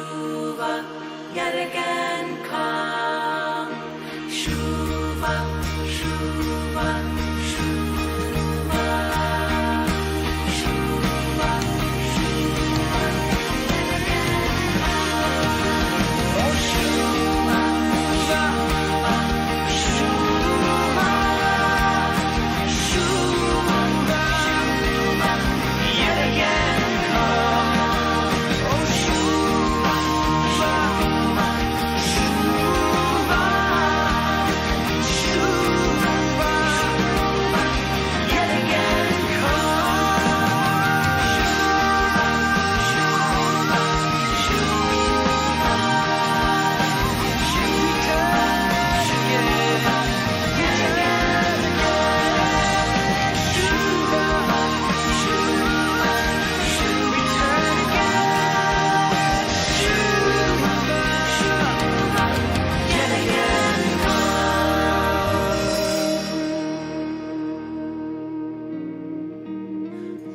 Shuva, yet again come. Shuva, Shuva, Shuva, Shuva, Shuva, yet again come. Oh, Shuva, Shuva, Shuva, Shuva, Shuva, yet again come. Oh, Shuva, Shuva, Shuva, Shuva, yet again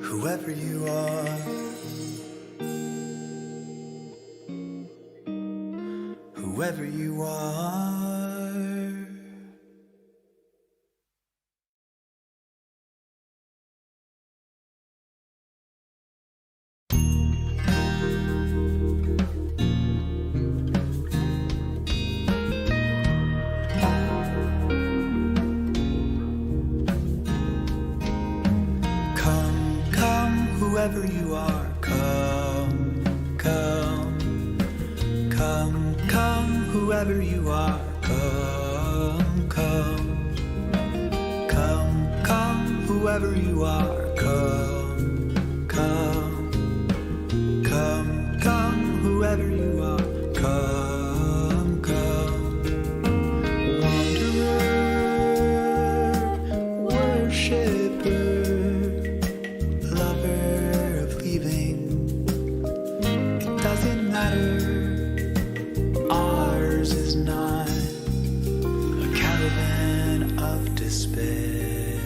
Whoever you are, whoever you are, come, whoever you are, come, whoever you are, come, whoever you are, come, whoever you are, wanderer, worshipper, lover of leaving, it doesn't matter, ours is not a caravan of despair.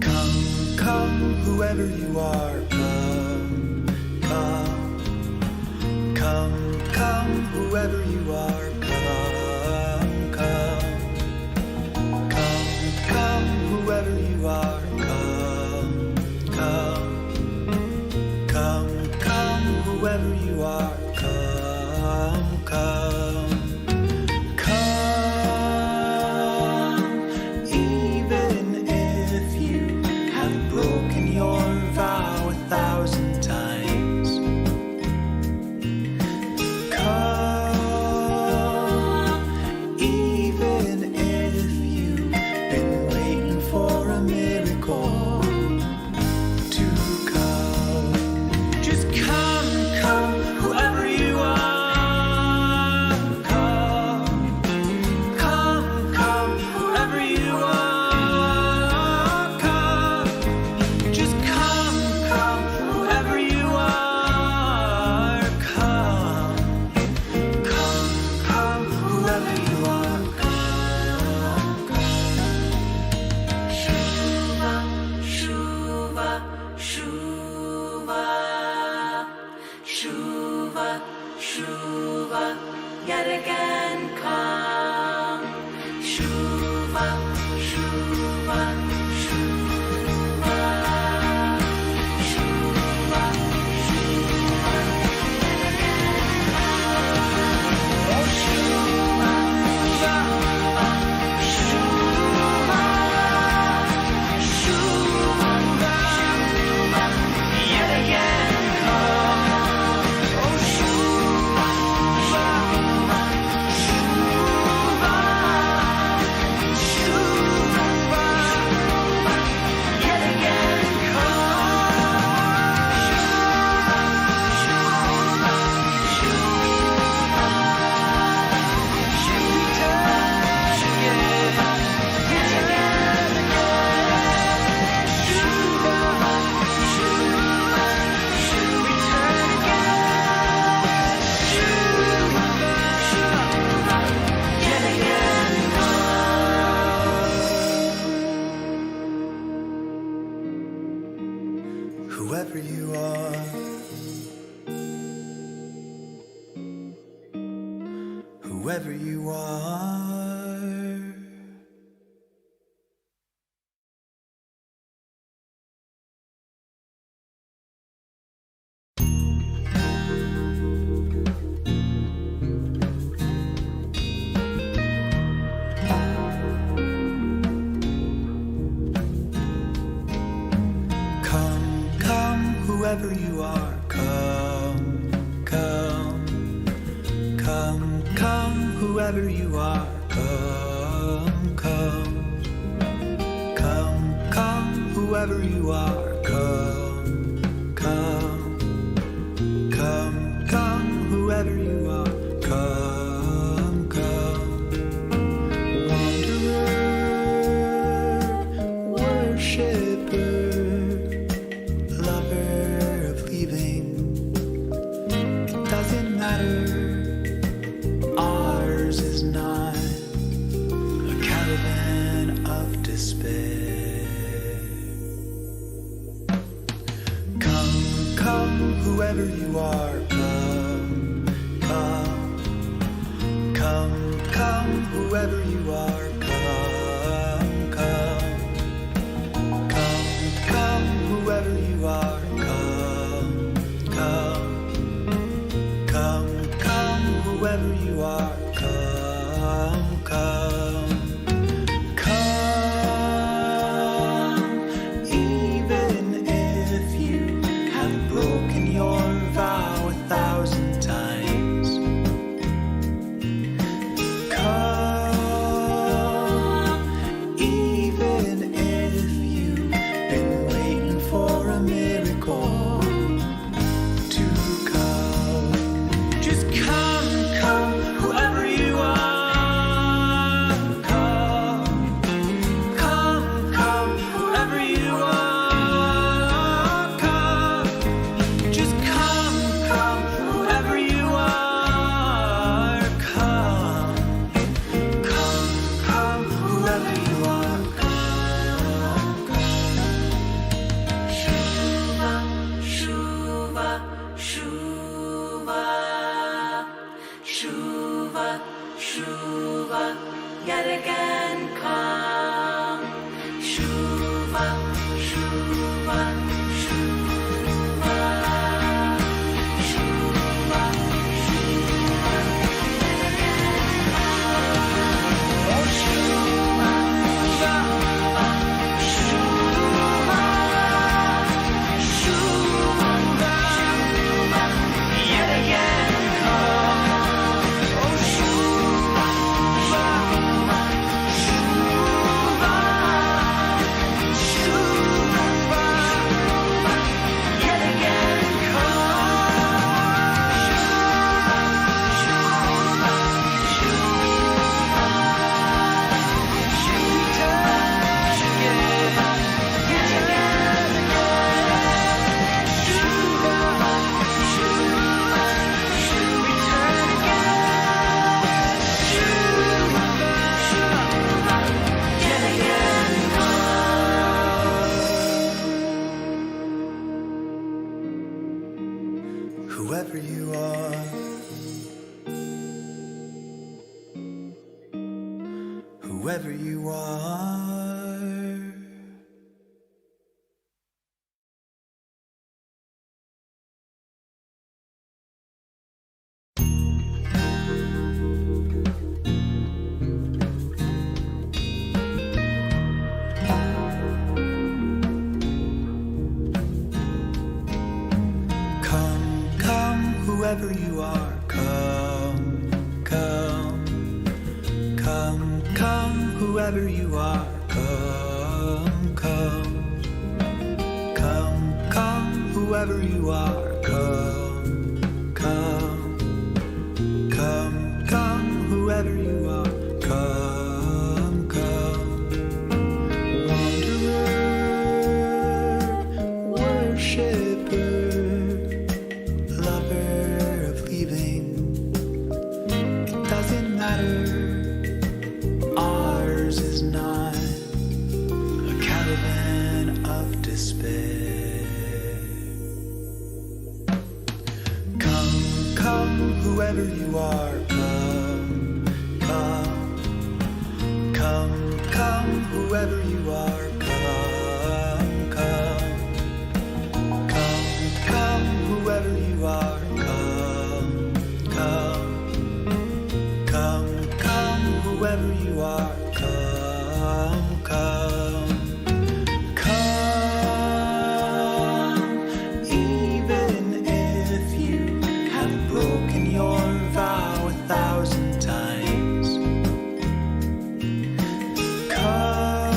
Come, whoever you are, come, whoever you are, come, whoever you are, come, whoever you are, come, even if you have broken your vow 1,000 times. Come, even if you've been waiting for a miracle to come. Just come, whoever you are. Come, whoever you are. Just come, whoever you are. Come, whoever you are. Shuva, Shuva, Shuva, Shuva, Shuva, yet again come. Shuva, Shuva, Shuva, Shuva, Shuva, yet again come. Oh, Shuva, Shuva, Shuva, Shuva, yet again come. Oh, Shuva, Shuva, Shuva, Shuva, whoever you are. Whoever you are, come, come, come, come, whoever you are, come, come, come, come, whoever you are, come, come, come, come, whoever you are, come, come, wanderer, worshipper, ours is not a caravan of despair. Come, come, whoever you are, come, come, come, come, whoever you are, come, come, come, come, whoever you are, come, come. Whoever you are, come, come, come, even if you have broken your vow 1,000 times. Come, even if you've been waiting for a miracle to come. Just come. Whoever you are, come, come, come, whoever you are, come, just come, come, whoever you are, come, come, come, whoever you are, come, come. Shuva, shuva, shuva. Shuva, yet again come. Shuva, Shuva, Shuva, Shuva, Shuva, yet again come. Oh, Shuva, Shuva, Shuva, Shuva, yet again come. Whoever you are, whoever you are. Whoever you are, come, come, come, come, whoever you are, come, come, come, come, whoever you are, come, come, come, come, whoever you are, come, come, wanderer, worshipper, ours is not a caravan of despair. Come, come, whoever you are, come. come, whoever you are, come, whoever you are, come, whoever you are, come, even if you have broken your vow 1,000 times. Come,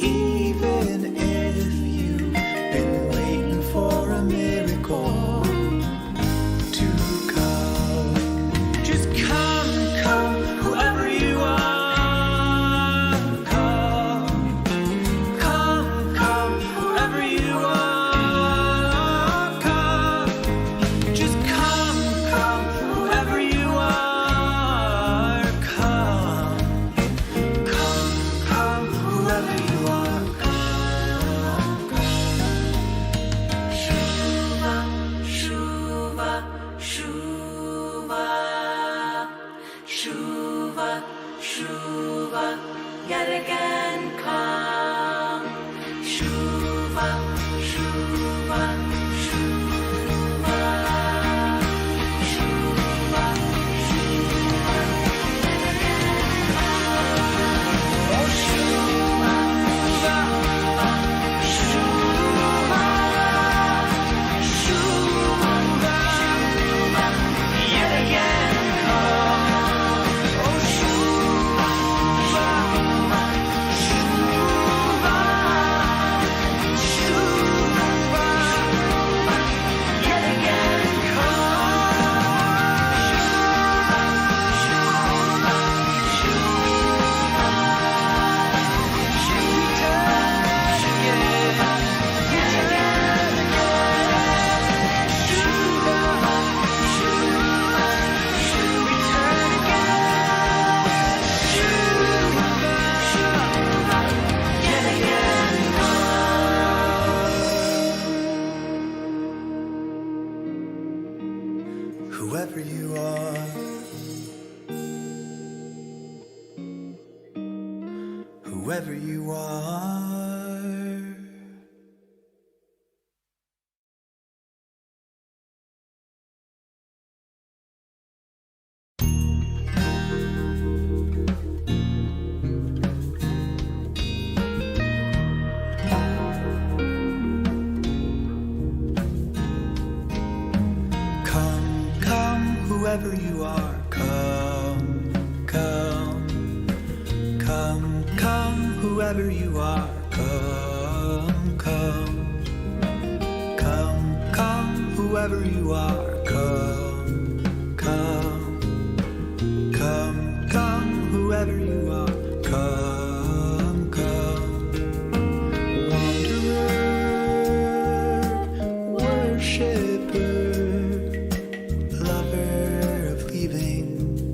even if you've been waiting for a miracle to come. Just come, whoever you are. Come, whoever you are. Come, just come, whoever you are. Come, whoever you are. Shuva, shuva, shuva, shuva, shuva, yet again come. Shuva, shuva, shuva, shuva, shuva, yet again come. Oh, shuva, shuva, shuva, shuva, yet again come. Oh, shuva, shuva, shuva, yet again Whoever you are, whoever you are. Come, whoever you are, come, whoever you are, come, whoever you are, come, whoever you are, wanderer, worshipper, lover of leaving,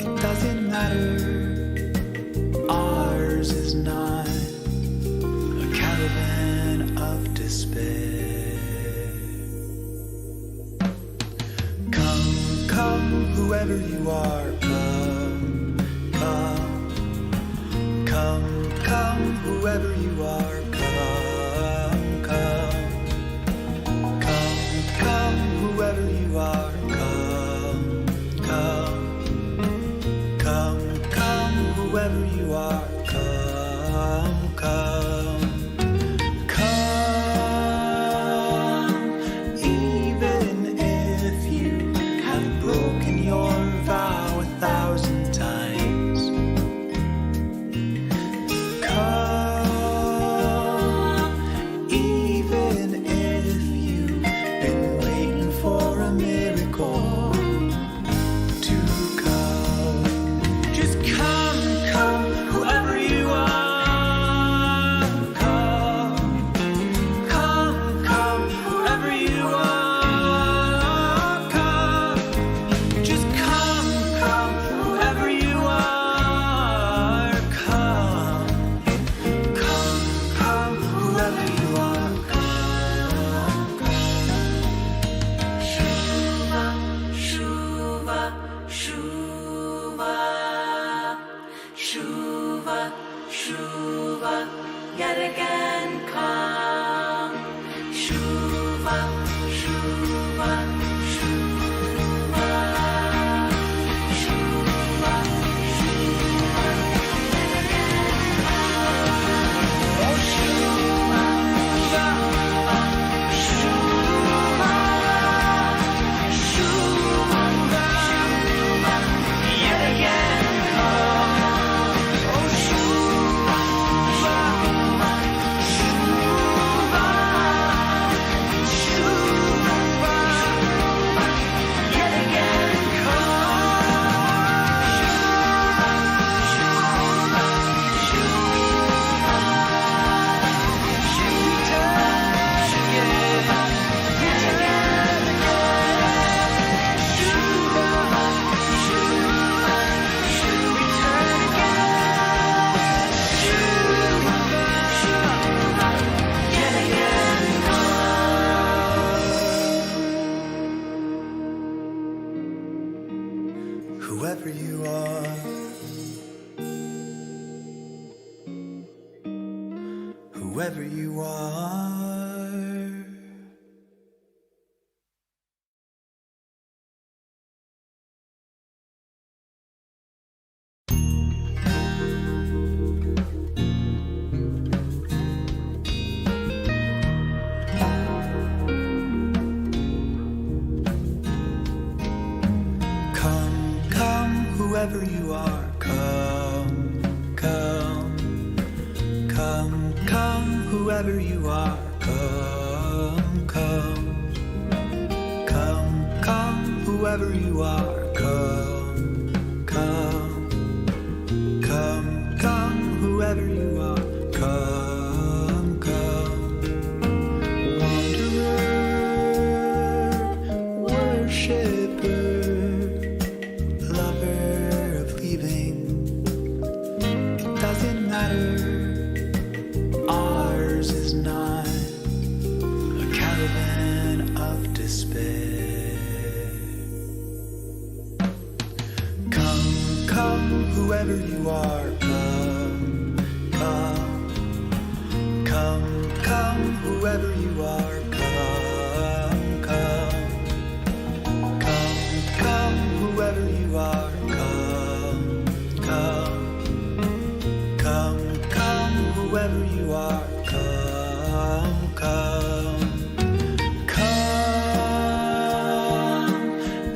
it doesn't matter. Ours is not a caravan of despair. Come, whoever you are, come, whoever you are, come, whoever you are, come, whoever you are, come, even if you have broken your vow whoever you are. Whoever you are. Come, whoever you are. Come, whoever you are. Come, whoever you are. Come, whoever you are. Wanderer, worshipper, lover of leaving. It doesn't matter. Ours is not a caravan of despair. Come, whoever you are. Come, whoever you are. Come, whoever you are. Whoever you are, come,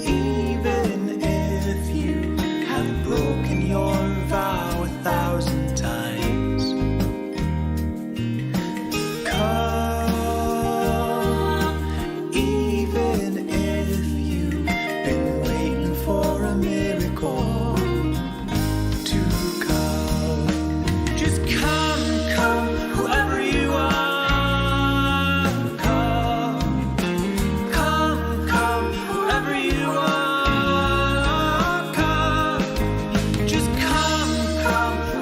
even if you have broken your vow 1,000 times. Come, even if you've been waiting for a miracle to come. Just come, whoever you are. Come, whoever you are. Just come,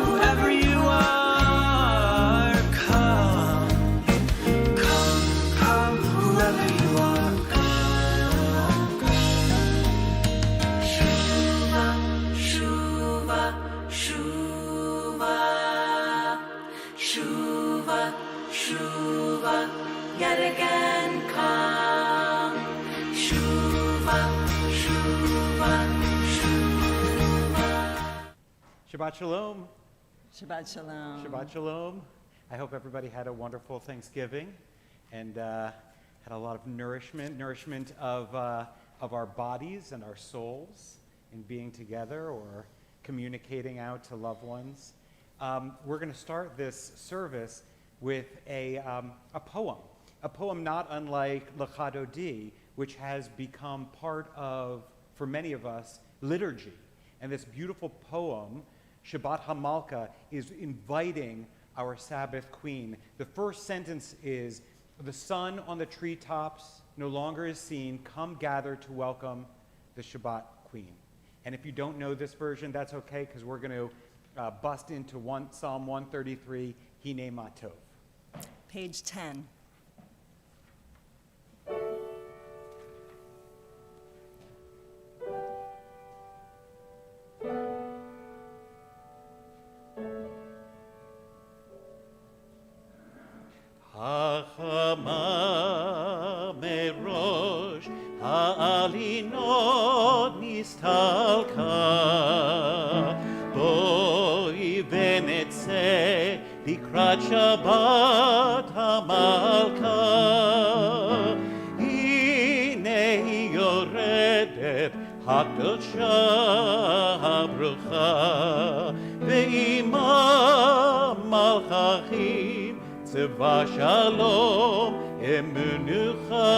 whoever you are. Come, whoever you are. Shuva, shuva, shuva, shuva, yet again come. Shuva, shuva, shuva. Shabbat Shalom. Shabbat Shalom. Shabbat Shalom. I hope everybody had a wonderful Thanksgiving and had a lot of nourishment of our bodies and our souls in being together or communicating out to loved ones. We're going to start this service with a poem not unlike Lecha Dodi, which has become part of, for many of us, liturgy. And this beautiful poem, Shabbat HaMalka, is inviting our Sabbath queen. The first sentence is, the sun on the treetops no longer is seen. Come gather to welcome the Shabbat queen. And if you don't know this version, that's okay, because we're going to bust into Psalm 133, Hine Matov. Page 10. Hachama merosh ha'alinot nistalka boi venetze likrat Shabbat HaMalka hinei yoredet hakdosha habrucha ve'ima malchachim Tzeva Shalom Emunucha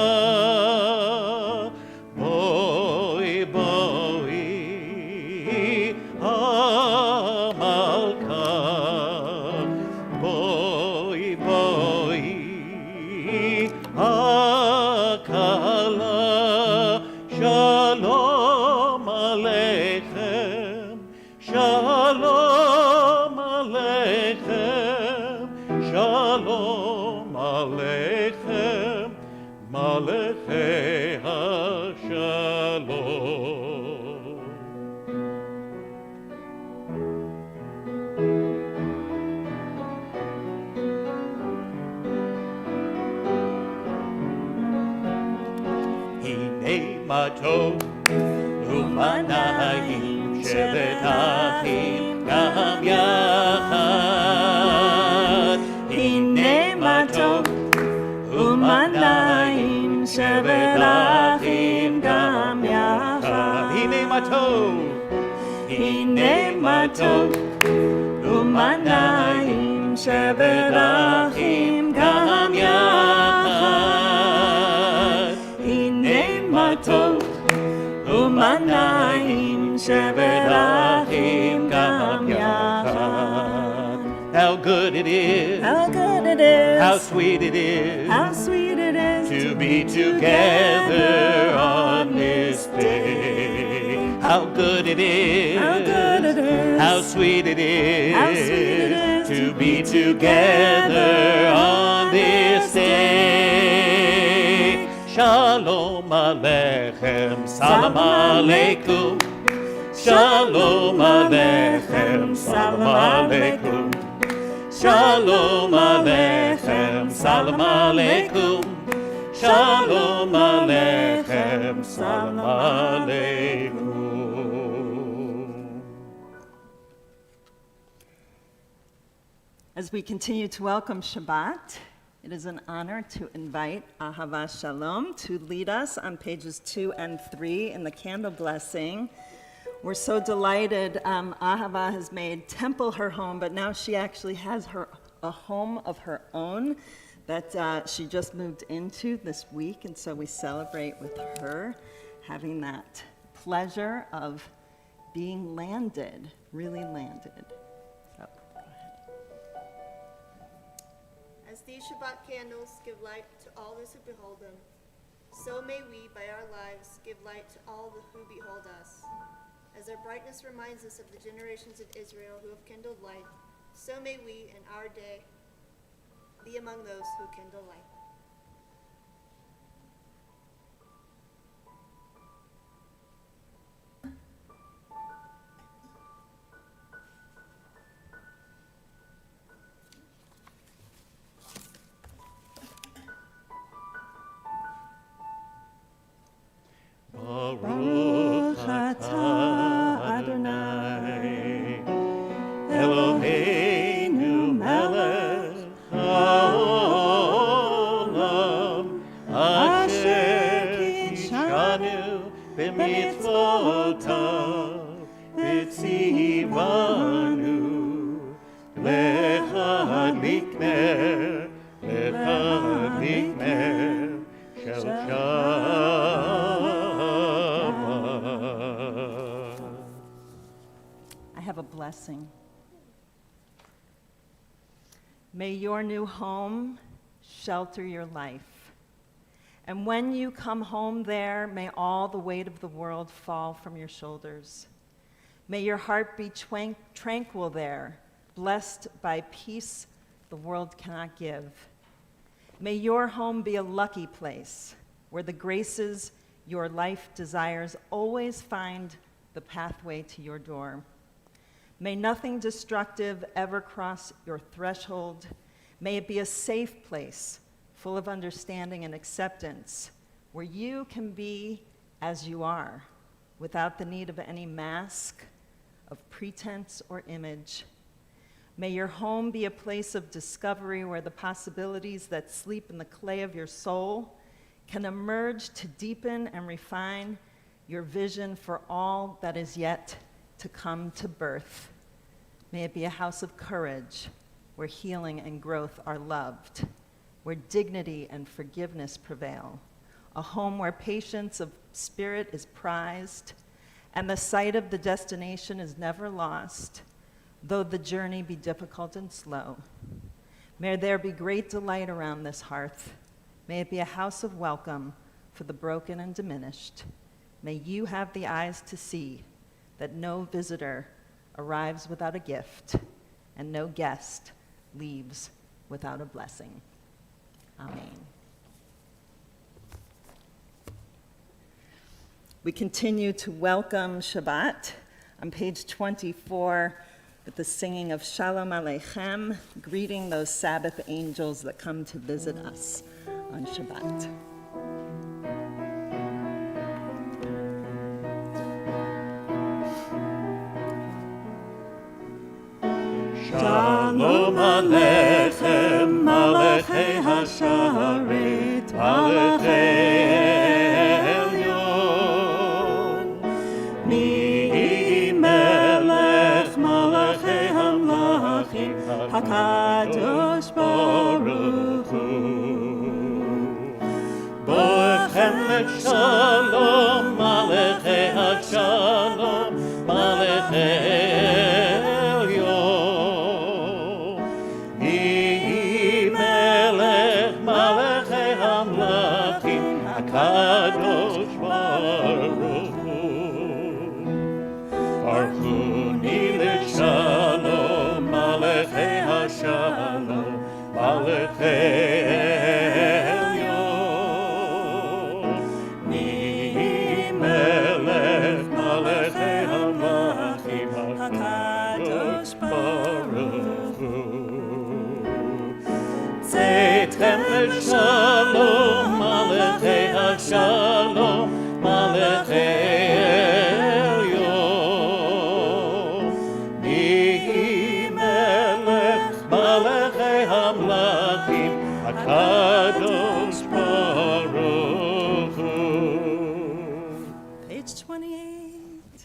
Boi Boi HaMalka Boi Boi HaKala Shalom Aleichem Shalom Aleichem Shalom Aleichem, Malechei HaShalom. הנה מה טוב ומה נעים שבת אחים גם יחד. הנה מה טוב ומה נעים שבת אחים גם יחד. הנה מה טוב, הנה מה טוב ומה נעים שבת אחים גם יחד. הנה מה טוב ומה נעים שבת אחים גם יחד. How good it is, How good it is, how sweet it is, how sweet it is to be together on this day. How good it is, how good it is, how sweet it is, how sweet it is to be together on this day. Shalom Aleichem, Salam Aleikum. Shalom Aleichem, Salam Aleikum. Shalom Aleichem, Salam Aleikum. Shalom Aleichem, Salam Aleikum. As we continue to welcome Shabbat, it is an honor to invite Ahava Shalom to lead us on pages 2 and 3 in the candle blessing. We're so delighted. Ahava has made Temple her home, but now she actually has a home of her own that she just moved into this week, and so we celebrate with her having that pleasure of being landed, really landed. So, go ahead. As these Shabbat candles give light to all those who behold them, so may we, by our lives, give light to all who behold us. As their brightness reminds us of the generations of Israel who have kindled light, so may we, in our day, be among those who kindle light. Baruch atah Adonai Eloheinu melech haolam asher kishanu b'mitzvotav v'tzivanu lehadlik ner shel I have a blessing. May your new home shelter your life. And when you come home there, may all the weight of the world fall from your shoulders. May your heart be tranquil there, blessed by peace the world cannot give. May your home be a lucky place where the graces your life desires always find the pathway to your door. May nothing destructive ever cross your threshold. May it be a safe place full of understanding and acceptance where you can be as you are without the need of any mask of pretense or image. May your home be a place of discovery where the possibilities that sleep in the clay of your soul can emerge to deepen and refine your vision for all that is yet to come to birth. May it be a house of courage where healing and growth are loved, where dignity and forgiveness prevail, a home where patience of spirit is prized, and the sight of the destination is never lost, though the journey be difficult and slow. May there be great delight around this hearth. May it be a house of welcome for the broken and diminished. May you have the eyes to see that no visitor arrives without a gift, and no guest leaves without a blessing. Amen. We continue to welcome Shabbat on page 24 with the singing of Shalom Aleichem, greeting those Sabbath angels that come to visit us on Shabbat. Zeichem leshalom, malachei hashalom, malachei elyon. Yehi melech malachei hamlachim, HaKadosh Baruch Hu. Archuni leshalom, malachei hashalom, malachei elyon. Nihi melech malachei hamlachim, HaKadosh Baruch Hu. Zeichem leshalom, malachei hashalom, malachei elyon. Nihi melech malachei hamlachim, HaKadosh Baruch Hu. Page 28.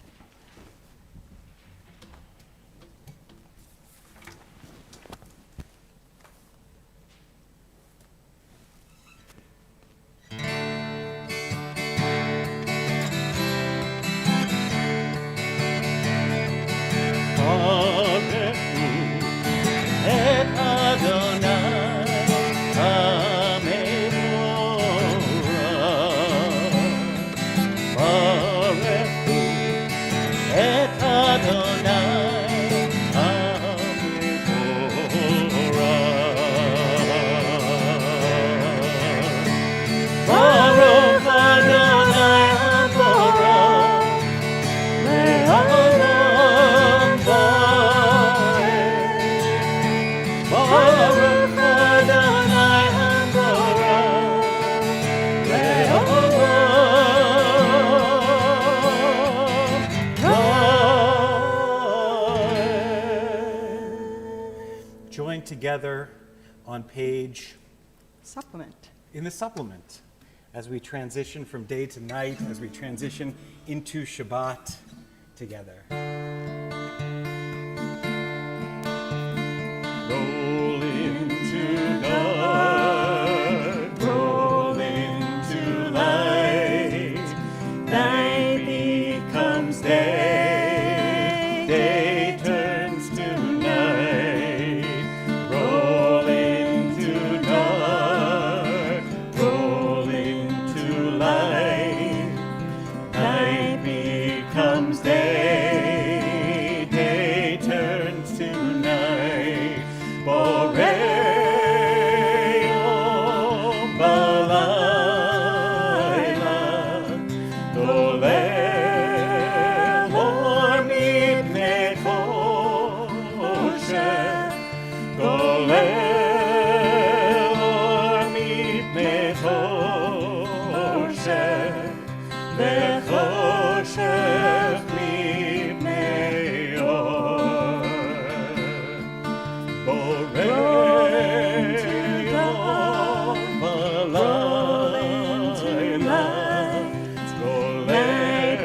Barechu et Adonai HaMevorach. Barechu et Adonai HaMevorach. Baruch Adonai HaMevorach le'olam va'ed. Baruch Adonai HaMevorach le'olam va'ed. Join together on page Supplement. in the supplement as we transition from day to night, as we transition into Shabbat together. Roll into dark, roll into light. Night becomes day, day turns to night. Roll into dark, roll into light. Night becomes day, day turns to night. Boreyom balayla, dolel or mipnei choshech, dolel or mipnei choshech, vechoshech mipnei or. Boreyom balayla, dolel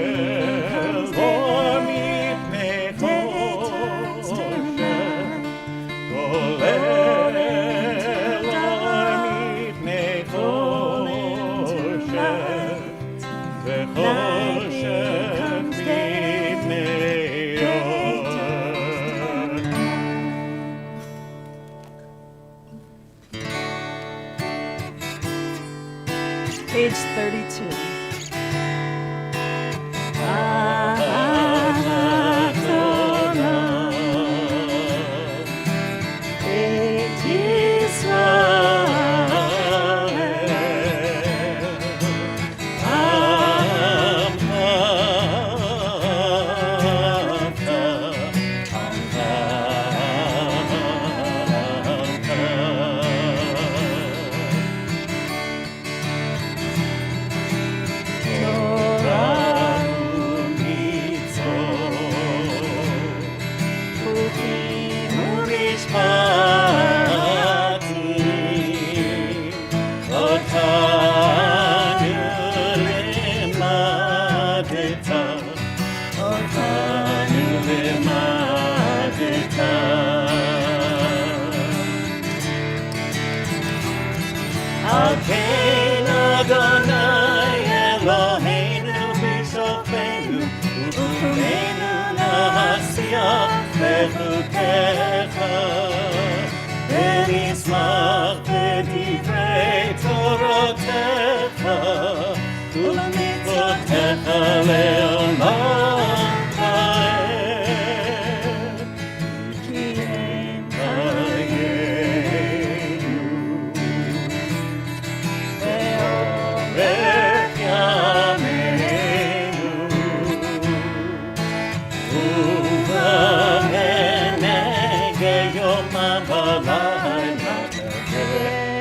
or mipnei choshech, dolel or mipnei choshech, vechoshech mipnei or. Page 32. אלוהיך, ונשמח בדברי תורתך, ולמצוותיך לעולם ועד. כי הם חיינו, ואורך ימינו, ובמנהגי יומם ולילה,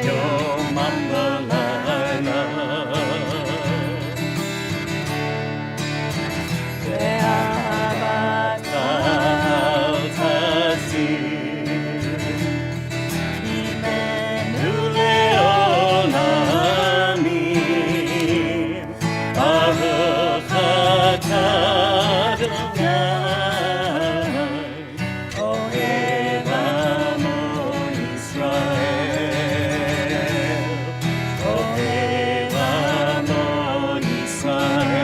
יומם ולילה. ואהבת אל תסיר ממנו לעולמים, ברוך אתה אדוני, אוהב עמו ישראל, אוהב עמו ישראל.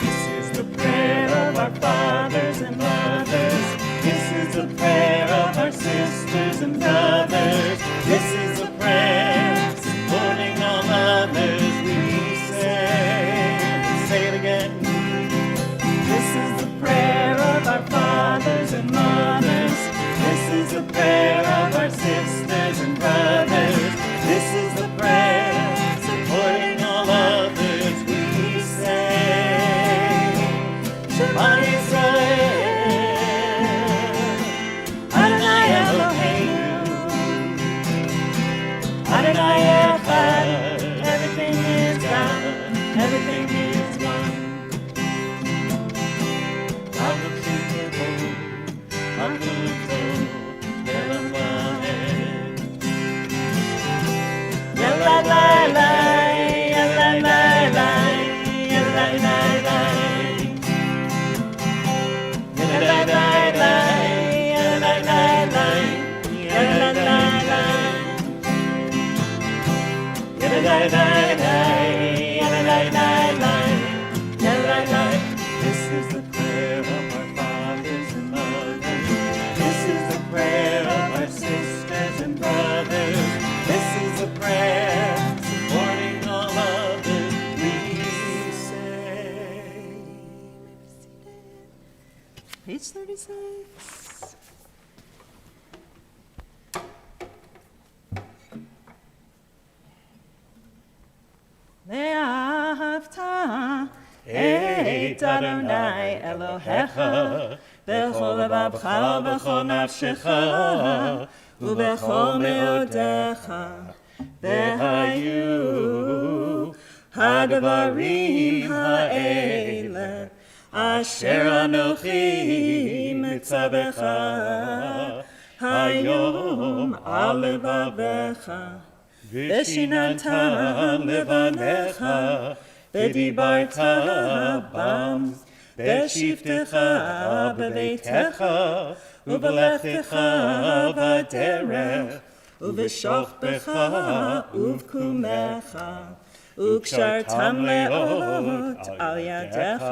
This is the prayer of our fathers and mothers. This is the prayer of our sisters and brothers. This is the prayer supporting all others. We say it again. This is the prayer of our fathers and mothers. This is the prayer of our sisters and brothers. This is the prayer supporting all others. We say, Shema Yisrael, Adonai Eloheinu, Adonai Echad. Everything is God, everything is one. Makuteho, Makuto, Elam Vahed. Yalla la la, yalla la la, yalla la la. Yalla la la, yalla la la, yalla la la. Yalla la la, yalla la la, yalla la. This is the prayer of our fathers and mothers. This is the prayer of our sisters and brothers. This is the prayer supporting all others. We say. Page 36. ואהבת את אדוני אלוהיך בכל לבבך ובכל נפשך ובכל מאודיך. והיו הדברים האלה אשר אנוכי מצווך היום על לבביך, ושיננת לבניך, ודיברת בם בשבתך בביתך, ובלכתך בדרך, ובשוכבך ובקומך, וקשרתם לאות על ידיך,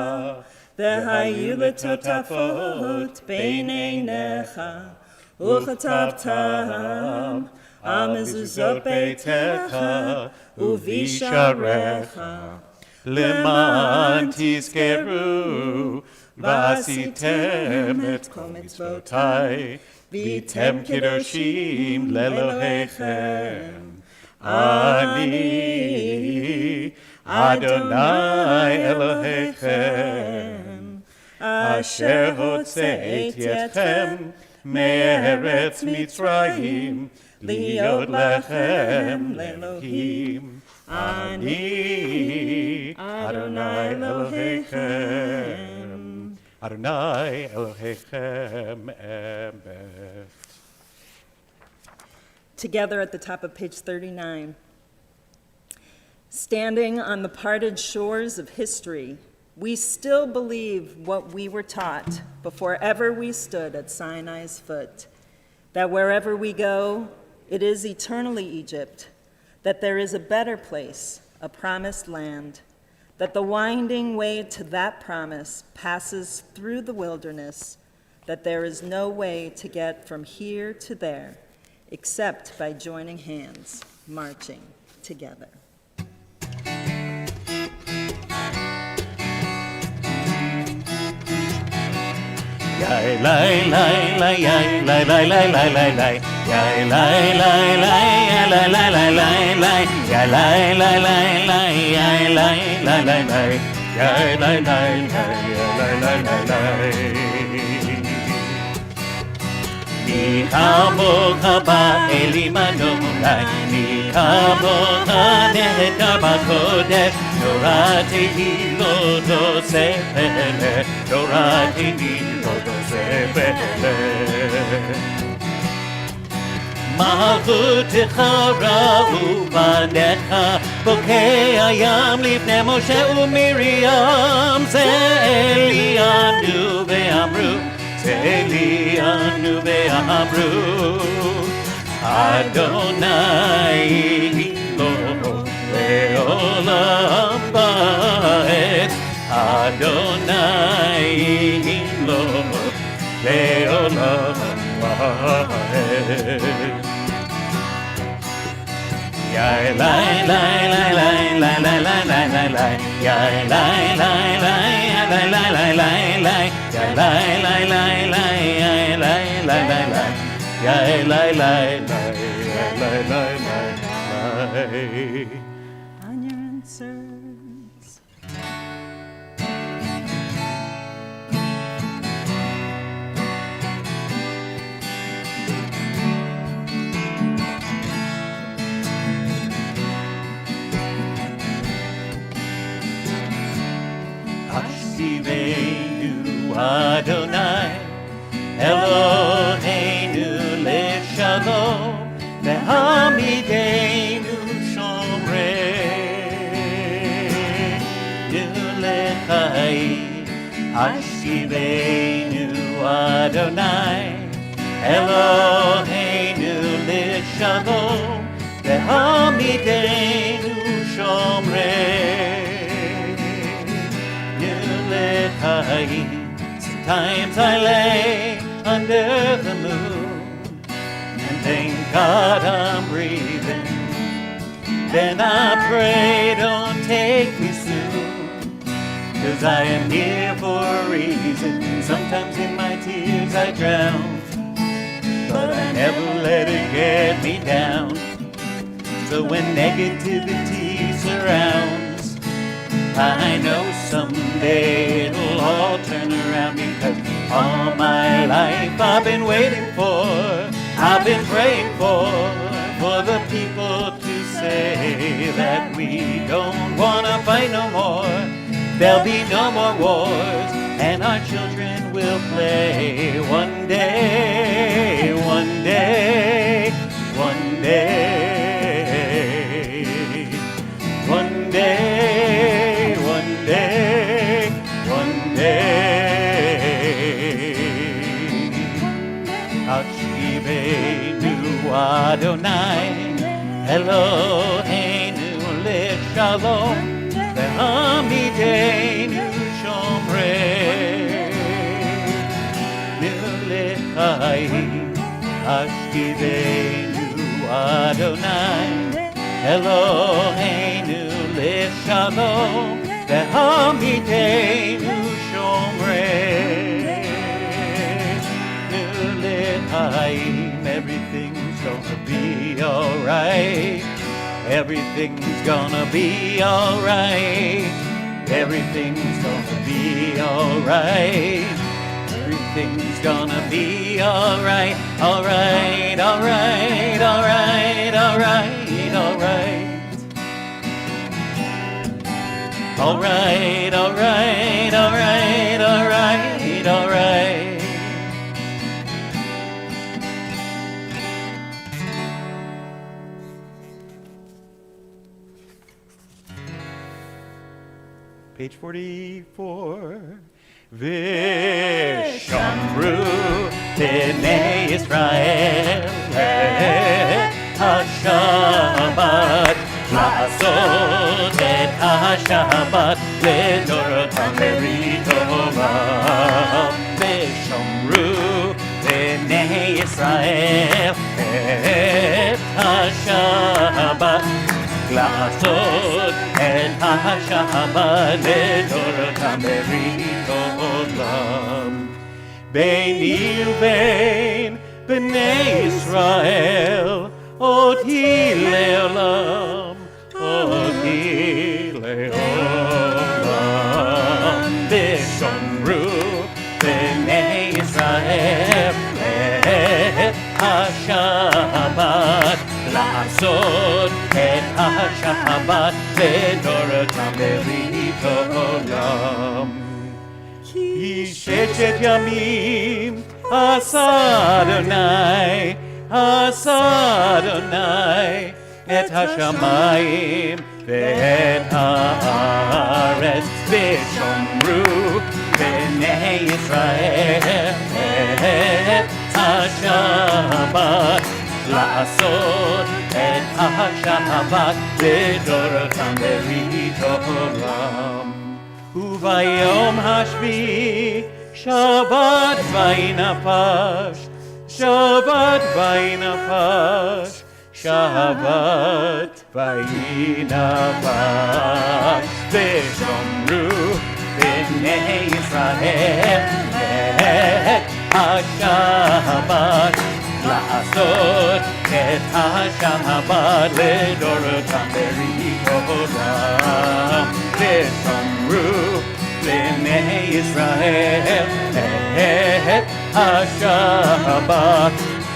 והיו לטוטפות בין עיניך, וכתבתם על מזוזות ביתך ובשעריך, למען תזכרו ועשיתם את כל מצוותיי, והייתם קדושים לאלוהיכם. אני אדוני אלוהיכם, אשר הוצאתי אתכם מארץ מצרים, להיות לכם לאלוהים. אני אדוני אלוהיכם, אדוני אלוהיכם אמת. Together at the top of page 39. Standing on the parted shores of history, We still believe what we were taught before ever we stood at Sinai's foot, that wherever we go, it is eternally Egypt, that there is a better place, a promised land, that the winding way to that promise passes through the wilderness, that there is no way to get from here to there except by joining hands, marching together. Yai lai lai lai yai lai lai lai lai lai lai yai lai lai lai lai lai lai lai lai yai lai lai lai lai yai lai lai lai lai yai lai lai lai lai lai lai Ni kamo kaba elimano lai ni kamo kane daba kodesh dorate hilo do sepele dorate hilo do sepele Malchutecha ra'u banecha bokei hayam lifnei Moshe u'Miriam Ze'elianu ve'amru Ze'elianu ve'amru Adonai lo le'olam ba'ed Adonai lo le'olam ba'ed Yai lai lai lai lai lai lai lai lai lai lai Yai lai lai lai lai lai lai lai lai Yai lai lai lai lai yai lai lai lai lai Yai lai lai lai lai lai lai lai On your answers. Hashivenu Adonai Eloheinu leshalom Ve'hamidenu shomreinu lechayim Hashivenu Adonai Eloheinu leshalom Ve'hamidenu shomreinu lechayim Sometimes I lay under the moon and thank God I'm breathing. Then I pray, don't take me soon, 'cause I am here for a reason. Sometimes in my tears I drown, but I never let it get me down. So when negativity surrounds, I know someday it'll all turn around, because all my life I've been waiting for, I've been praying for the people to say that we don't want to fight no more. There'll be no more wars, and our children will play one day, one day, one day, one day, one day, one day. Hashivenu Adonai Eloheinu leshalom Ve'hamidenu shomreinu lechayim Hashivenu Adonai Eloheinu leshalom Ve'hamidenu shomreinu lechayim. Everything's gonna be alright. Everything's gonna be alright. Everything's gonna be alright. Everything's gonna be alright. Alright, alright, alright, alright, alright. Alright, alright, alright, alright, alright. Page 44. V'shamru b'nei Yisrael et HaShabbat la'asot et HaShabbat le'dorotam beritorah. V'shamru b'nei Yisrael et HaShabbat לעשות את השבת לדורותם ברית עולם. ביני ובין בני ישראל אותי לעולם, אותי לעולם. ושומרו בני ישראל את השבת לעשות את השבת לדורותם ברית עולם. כי ששת ימים עשה אדוני, עשה אדוני את השמיים ואת הארץ. ושומרו בני ישראל את השבת לעשות את השבת לדורותם ברית עולם. וביום השביעי שבת וינפש, שבת וינפש, שבת וינפש. ושומרו בני ישראל את השבת לעשות את השבת לדורותם ברית עולם. ושומרו בני ישראל את השבת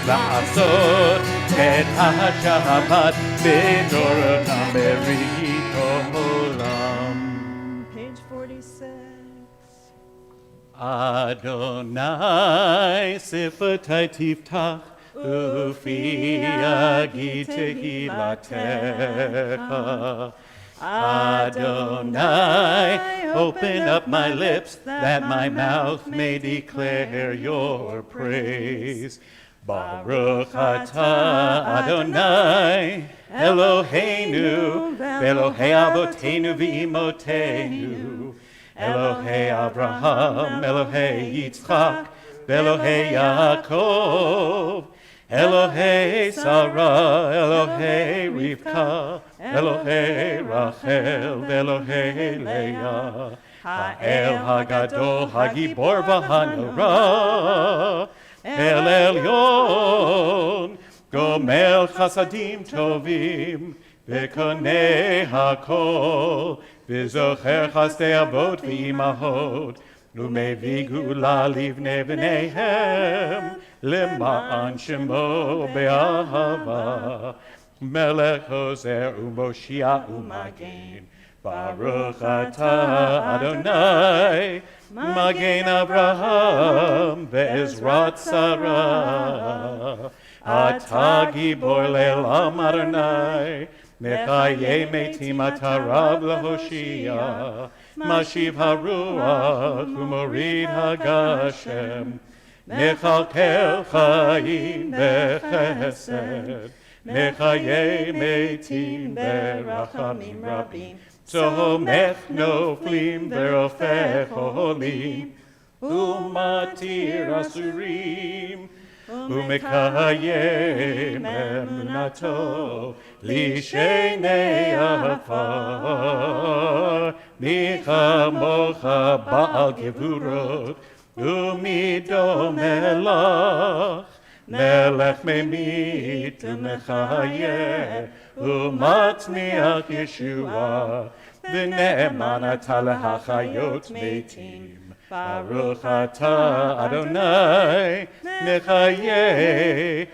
לעשות את השבת לדורותם ברית עולם. Page 46. Adonai siftai tiftach ufi yagi tehilatecha. Adonai, open up my lips that my mouth may declare your praise. Baruch atah Adonai Eloheinu Elohei Avoteinu v'imotenu Elohei Abraham, Elohei Yitzchak, Elohei Yaakov, Elohei Sarah, Elohei Rivka, Elohei Rachel, Elohei Leah, Ha'el Hagadol, Hagibor v'hanora, El Elyon, Gomel Chasadim Tovim, V'konei hakol, V'zocher chasdei avot v'imahot, U'mevii gula livnei b'neihem, L'ma'an shemo be'ahava, Melech hozer u'moshia u'magen, Baruch atah Adonai, Magen Abraham ve'ezrat Sarah, Atah gibor le'olam Adonai, Mechaye metim atarav lahoshia, Mashiv haruach u'morid hagashem, Mechalkel chayim bechesed, Mechaye metim berachamim rabim, Tzomech noflim verofech olim, U'matir asurim, U'mekayem emunato, Lishenei afar, Michamocha ba'al gevurot, U'mido melach, Melech memit u'mechayeh, U'matmiach Yeshua, V'ne'eman atah lehachayot metim. Baruch atah Adonai, Mechayeh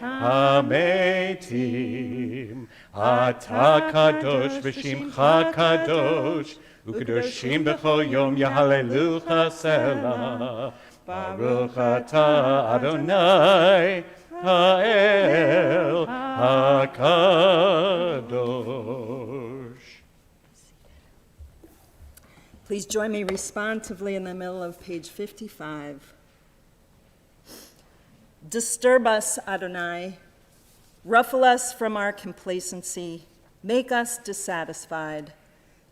hametim. Atah kadosh v'shimcha kadosh, U'kadoshim b'chol yom yahalelucha selah. Baruch atah Adonai, Ha'el HaKadosh. Please join me responsively in the middle of page 55. Disturb us, Adonai. Ruffle us from our complacency. Make us dissatisfied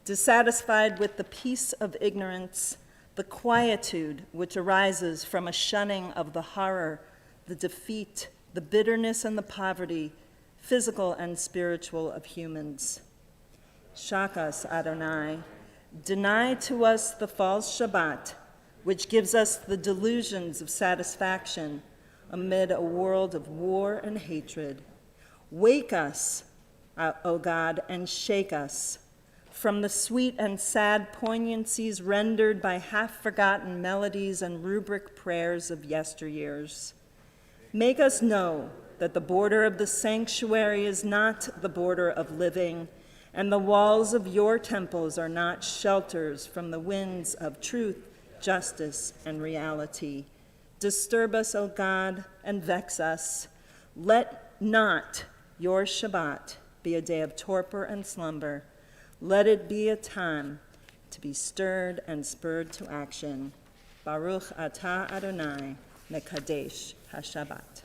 with the peace of ignorance, the quietude which arises from a shunning of the horror, the defeat, the bitterness, and the poverty, physical and spiritual, of humans. Shock us, Adonai. Deny to us the false Shabbat, which gives us the delusions of satisfaction amid a world of war and hatred. Wake us, O God, and shake us from the sweet and sad poignancies rendered by half-forgotten melodies and rubric prayers of yesteryears. Make us know that the border of the sanctuary is not the border of living, and the walls of your temples are not shelters from the winds of truth, justice, and reality. Disturb us, O God, and vex us. Let not your Shabbat be a day of torpor and slumber. Let it be a time to be stirred and spurred to action. Baruch atah Adonai, mekadesh haShabbat.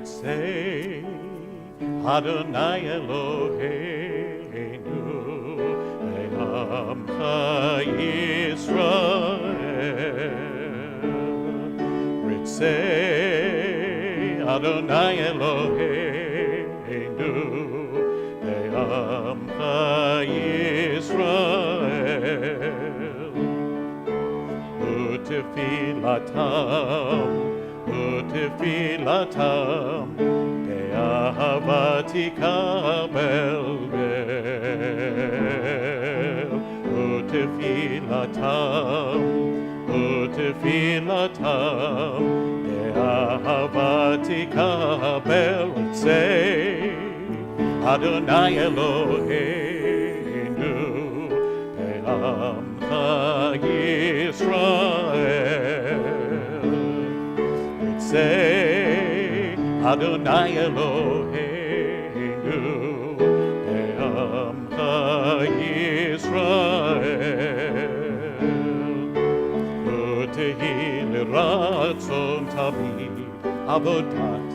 Say, Adonai Eloheinu, Le'amcha Yisrael. Say, Adonai Eloheinu, Le'amcha Yisrael. U'tefilatam, U'tefilatam, Be'ahavati kabel bel. U'tefilatam, U'tefilatam, Be'ahavati kabel. Say, Adonai Eloheinu, Be'amcha Yisrael. Say, Adonai Eloheinu, Be'amcha Yisrael. U'tehi l'ratzon tamid avodat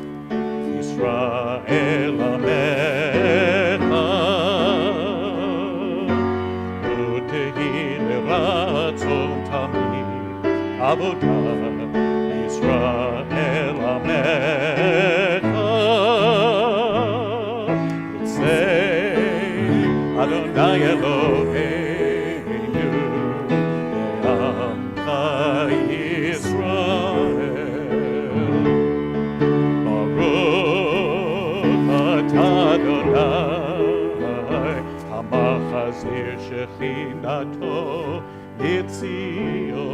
Yisrael amecha. U'tehi l'ratzon tamid avodat Yisrael amecha. Say, Adonai Eloheinu, Be'amcha Yisrael. Baruch atah Adonai, Hamachazir Shechinato L'Tzion.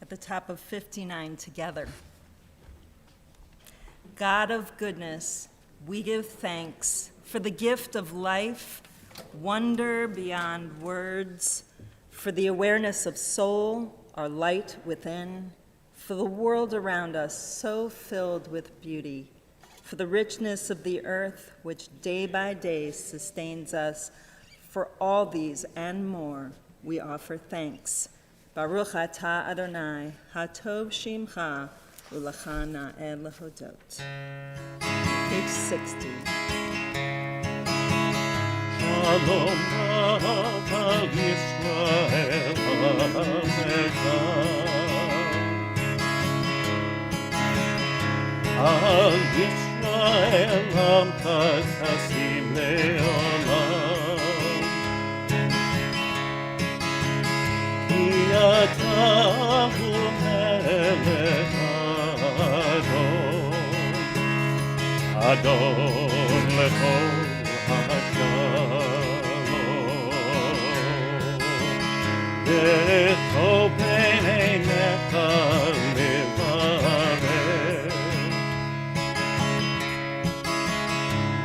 The top of 59 together. God of goodness, we give thanks for the gift of life, wonder beyond words, for the awareness of soul, our light within, for the world around us so filled with beauty, for the richness of the earth which day by day sustains us. For all these and more, we offer thanks. Baruch atah Adonai, hatov shimcha, u'lecha na'eh lehodot. Page 60. Shalom Rav al Yisrael Amecha. Al Yisrael Amcha Tasim Le'olam. Ki Ata Hu Melech Adon Lechol V'tov b'neinecha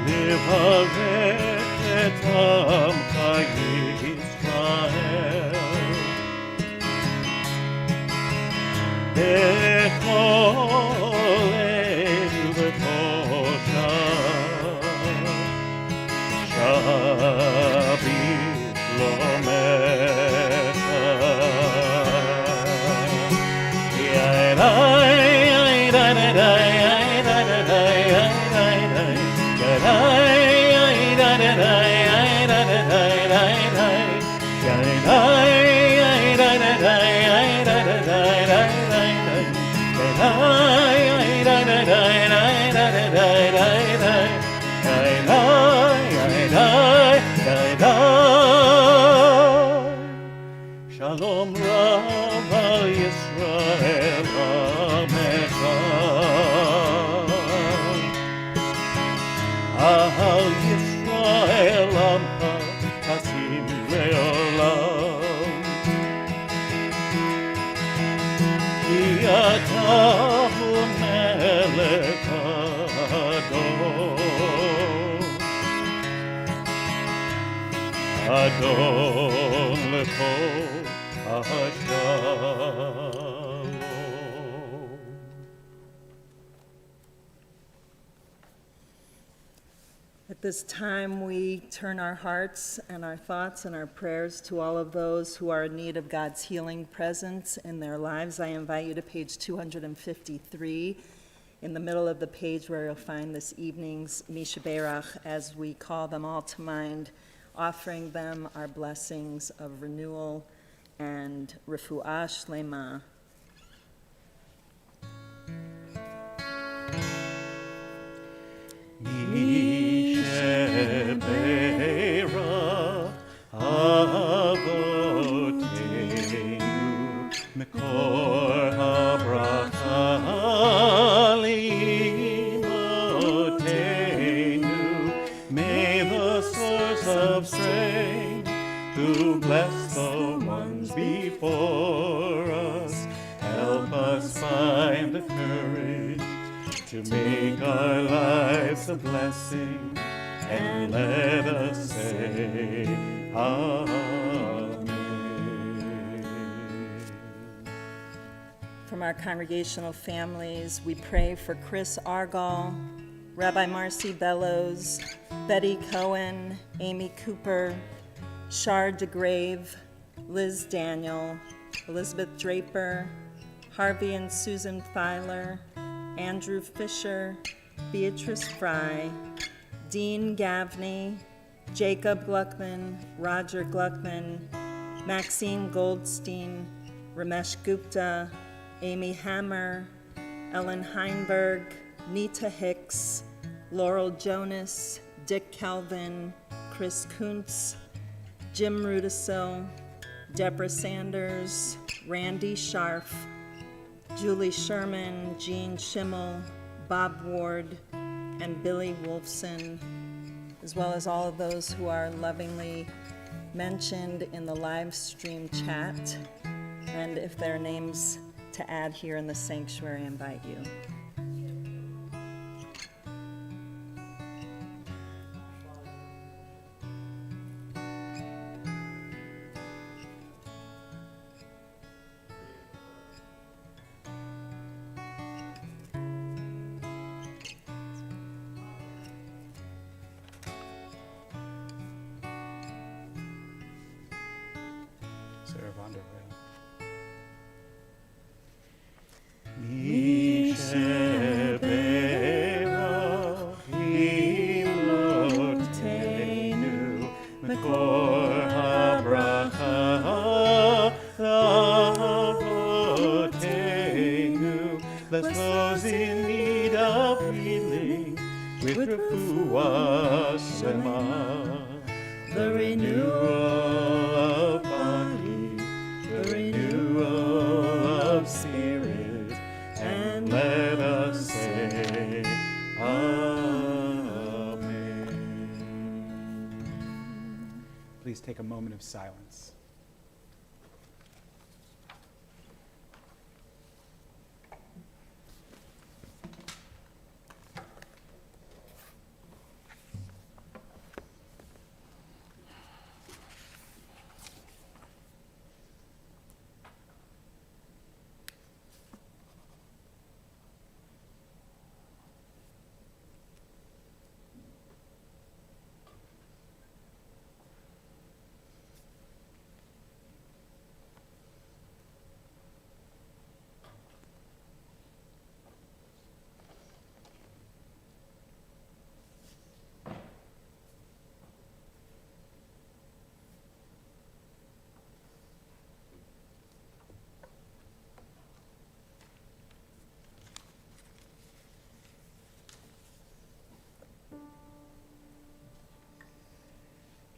levarech et Rabbi Shalom Rav al Yisrael Amecha Al Yisrael Amcha Hasim Leolam Ki Ata Hu Melech Adon Lekol Shalom. At this time, we turn our hearts and our thoughts and our prayers to all of those who are in need of God's healing presence in their lives. I invite you to page 253, in the middle of the page where you'll find this evening's Misha Berach, as we call them all to mind, offering them our blessings of renewal and refuah shlema. Misheberach avoteinu mekor habracha limotenu. May the source of strength who bless the ones before us help us find the courage to make our lives a blessing, and let us say Amen. From our congregational families, we pray for Chris Argall, Rabbi Marcy Bellows, Betty Cohen, Amy Cooper, Shar DeGrave, Liz Daniel, Elizabeth Draper, Harvey and Susan Filer, Andrew Fisher, Beatrice Fry, Dean Gavney, Jacob Gluckman, Roger Gluckman, Maxine Goldstein, Ramesh Gupta, Amy Hammer, Ellen Heinberg, Nita Hicks, Laurel Jonas, Dick Kelvin, Chris Kuntz, Jim Rudisil, Deborah Sanders, Randy Scharf, Julie Sherman, Jean Schimmel, Bob Ward, and Billy Wolfson, as well as all of those who are lovingly mentioned in the live stream chat. And if there are names to add here in the sanctuary, I invite you. Bless those in need of healing with refuah shlema, the renewal of body, the renewal of spirit, and let us say Amen. Please take a moment of silence.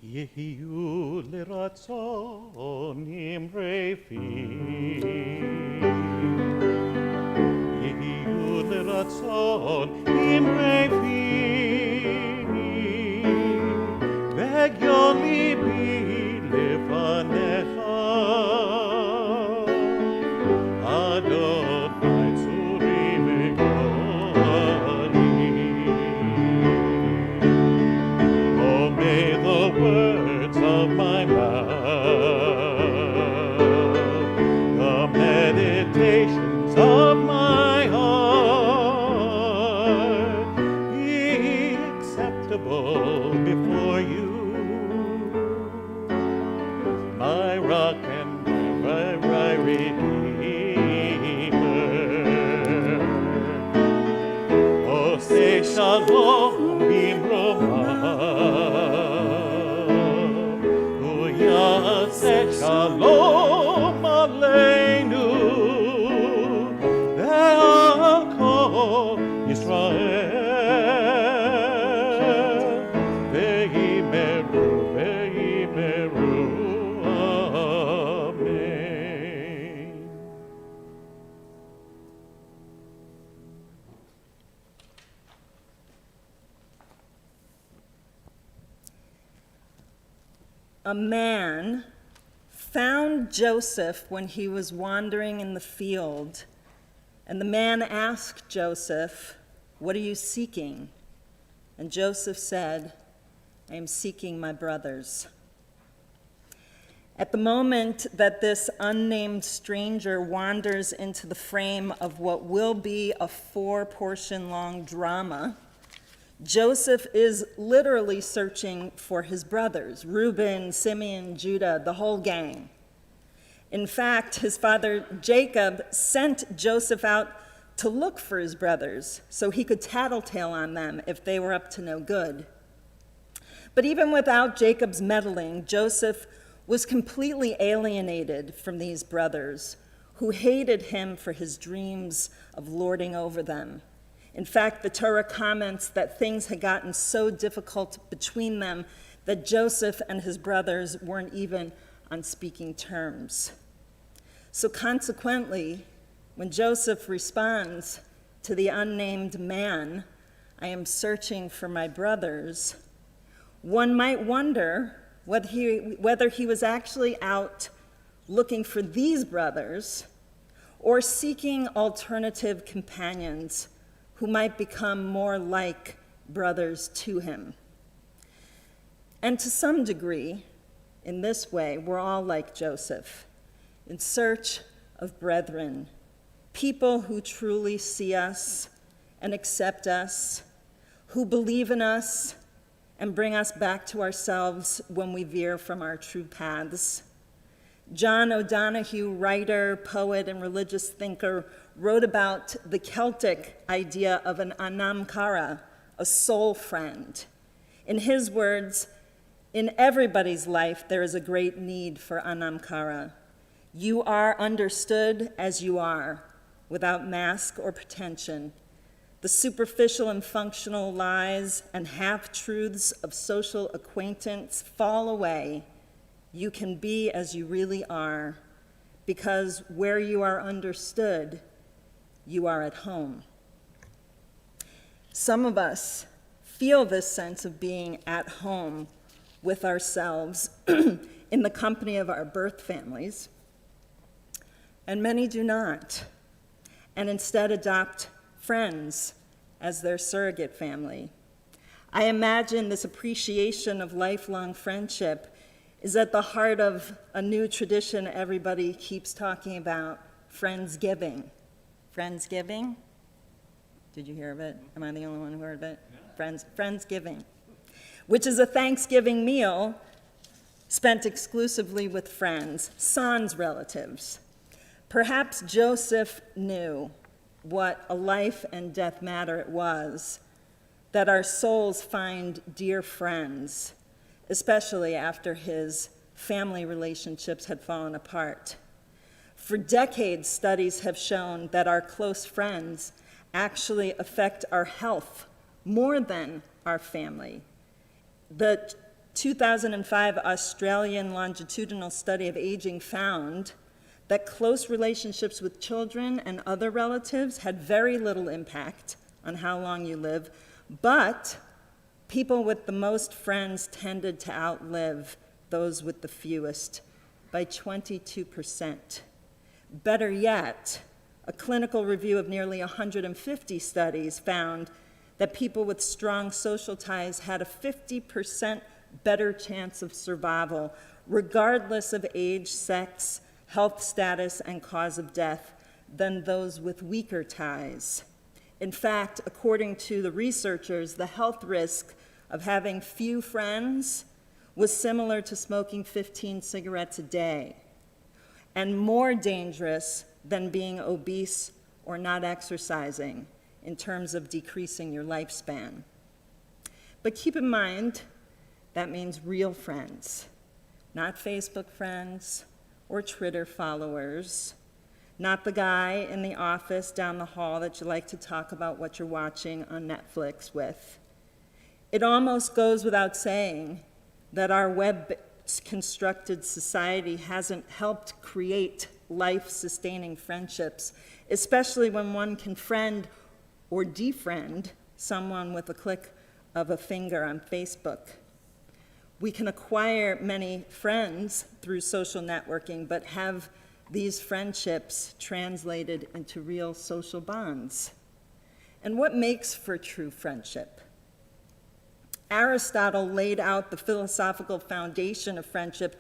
יהיו לרצון אמרי פי, יהיו לרצון אמרי פי, והגיון ליבי לפניך, אדוני צורי וגואלי. Oh, may the words of my mouth, the meditations of my heart be acceptable before you, my rock and my redeemer. Oh, say shalom bimroma, say shalom aleinu, ve'al Yisrael, ve'imeru, amen. A man found Joseph when he was wandering in the field, and the man asked Joseph, "What are you seeking?" And Joseph said, "I am seeking my brothers." At the moment that this unnamed stranger wanders into the frame of what will be a 4-portion-long drama, Joseph is literally searching for his brothers, Reuben, Simeon, Judah, the whole gang. In fact, his father Jacob sent Joseph out to look for his brothers so he could tattletale on them if they were up to no good. But even without Jacob's meddling, Joseph was completely alienated from these brothers who hated him for his dreams of lording over them. In fact, the Torah comments that things had gotten so difficult between them that Joseph and his brothers weren't even on speaking terms. So consequently, when Joseph responds to the unnamed man, "I am searching for my brothers," one might wonder whether he was actually out looking for these brothers or seeking alternative companions who might become more like brothers to him. And to some degree, in this way, we're all like Joseph, in search of brethren, people who truly see us and accept us, who believe in us and bring us back to ourselves when we veer from our true paths. John O'Donohue, writer, poet, and religious thinker, wrote about the Celtic idea of an anamkara, a soul friend. In his words, "In everybody's life, there is a great need for anamkara. You are understood as you are, without mask or pretension. The superficial and functional lies and half-truths of social acquaintance fall away. You can be as you really are, because where you are understood, you are at home." Some of us feel this sense of being at home with ourselves in the company of our birth families, and many do not, and instead adopt friends as their surrogate family. I imagine this appreciation of lifelong friendship is at the heart of a new tradition everybody keeps talking about, Friendsgiving. Friendsgiving? Did you hear of it? Am I the only one who heard of it? Yeah. Friendsgiving, which is a Thanksgiving meal spent exclusively with friends, sans relatives. Perhaps Joseph knew what a life and death matter it was that our souls find dear friends, especially after his family relationships had fallen apart. For decades, studies have shown that our close friends actually affect our health more than our family. The 2005 Australian longitudinal study of aging found that close relationships with children and other relatives had very little impact on how long you live, but people with the most friends tended to outlive those with the fewest by 22%. Better yet, a clinical review of nearly 150 studies found that people with strong social ties had a 50% better chance of survival, regardless of age, sex, health status, and cause of death, than those with weaker ties. In fact, according to the researchers, the health risk of having few friends was similar to smoking 15 cigarettes a day, and more dangerous than being obese or not exercising in terms of decreasing your lifespan. But keep in mind, that means real friends, not Facebook friends or Twitter followers, not the guy in the office down the hall that you like to talk about what you're watching on Netflix with. It almost goes without saying that our web-constructed society hasn't helped create life-sustaining friendships, especially when one can friend or defriend someone with a click of a finger on Facebook. We can acquire many friends through social networking, but have these friendships translated into real social bonds? And what makes for true friendship? Aristotle laid out the philosophical foundation of friendship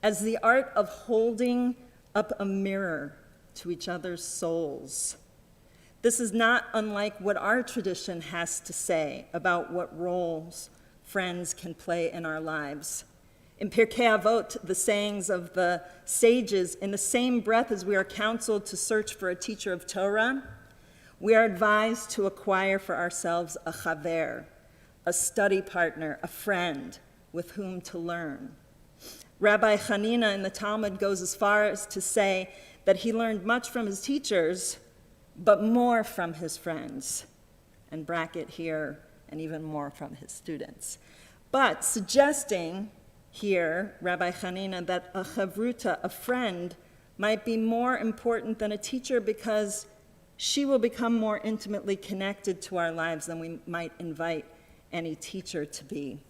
as the art of holding up a mirror to each other's souls. This is not unlike what our tradition has to say about what roles friends can play in our lives. In Pirkei Avot, the sayings of the sages, in the same breath as we are counseled to search for a teacher of Torah, we are advised to acquire for ourselves a chaver, a study partner, a friend with whom to learn. Rabbi Hanina in the Talmud goes as far as to say that he learned much from his teachers, but more from his friends, and bracket here, and even more from his students. But suggesting here, Rabbi Hanina, that a chavruta, a friend, might be more important than a teacher because she will become more intimately connected to our lives than we might invite any teacher to be.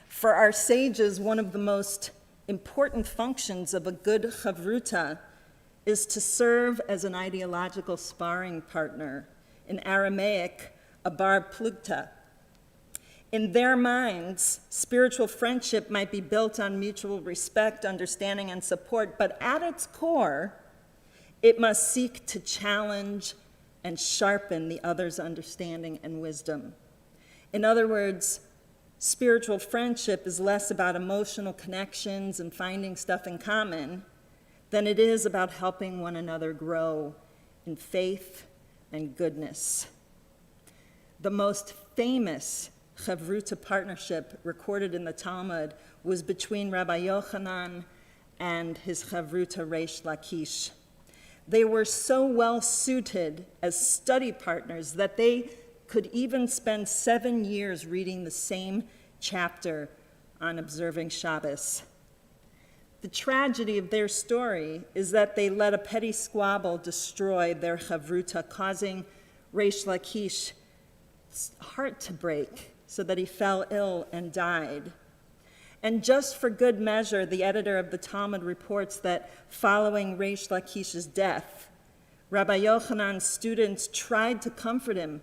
For our sages, one of the most important functions of a good chavruta is to serve as an ideological sparring partner. In Aramaic, a bar plugta. In their minds, spiritual friendship might be built on mutual respect, understanding, and support, but at its core, it must seek to challenge and sharpen the other's understanding and wisdom. In other words, spiritual friendship is less about emotional connections and finding stuff in common than it is about helping one another grow in faith and goodness. The most famous chavruta partnership recorded in the Talmud was between Rabbi Yochanan and his chavruta Reish Lakish. They were so well suited as study partners that they could even spend 7 years reading the same chapter on observing Shabbos. The tragedy of their story is that they let a petty squabble destroy their chavruta, causing Reish Lakish's heart to break so that he fell ill and died. And just for good measure, the editor of the Talmud reports that following Reish Lakish's death, Rabbi Yochanan's students tried to comfort him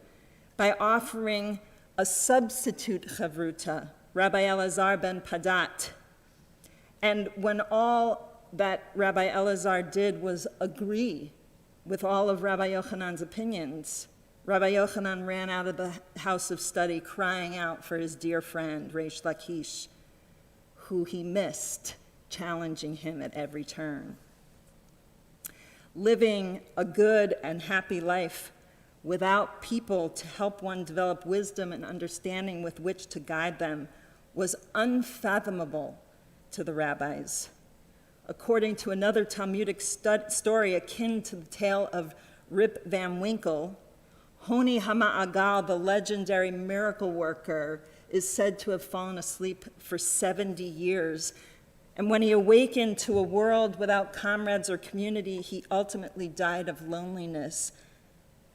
by offering a substitute chavruta, Rabbi Elazar ben Padat. And when all that Rabbi Elazar did was agree with all of Rabbi Yochanan's opinions, Rabbi Yochanan ran out of the house of study crying out for his dear friend, Reish Lakish, who he missed, challenging him at every turn. Living a good and happy life without people to help one develop wisdom and understanding with which to guide them was unfathomable to the rabbis. According to another Talmudic story akin to the tale of Rip Van Winkle, Honi Hama'agal, the legendary miracle worker, is said to have fallen asleep for 70 years. And when he awakened to a world without comrades or community, he ultimately died of loneliness.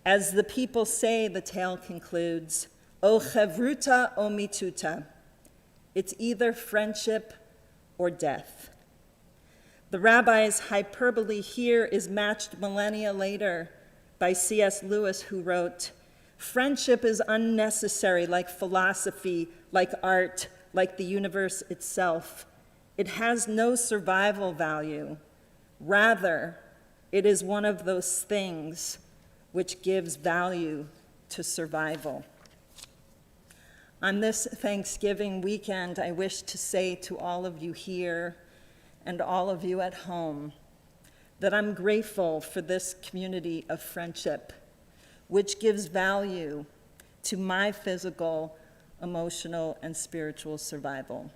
As the people say, the tale concludes, O chevruta o mituta. It's either friendship or death. The rabbi's hyperbole here is matched millennia later by C.S. Lewis, who wrote, friendship is unnecessary, like philosophy, like art, like the universe itself. It has no survival value. Rather, it is one of those things which gives value to survival. On this Thanksgiving weekend, I wish to say to all of you here and all of you at home that I'm grateful for this community of friendship, which gives value to my physical, emotional, and spiritual survival.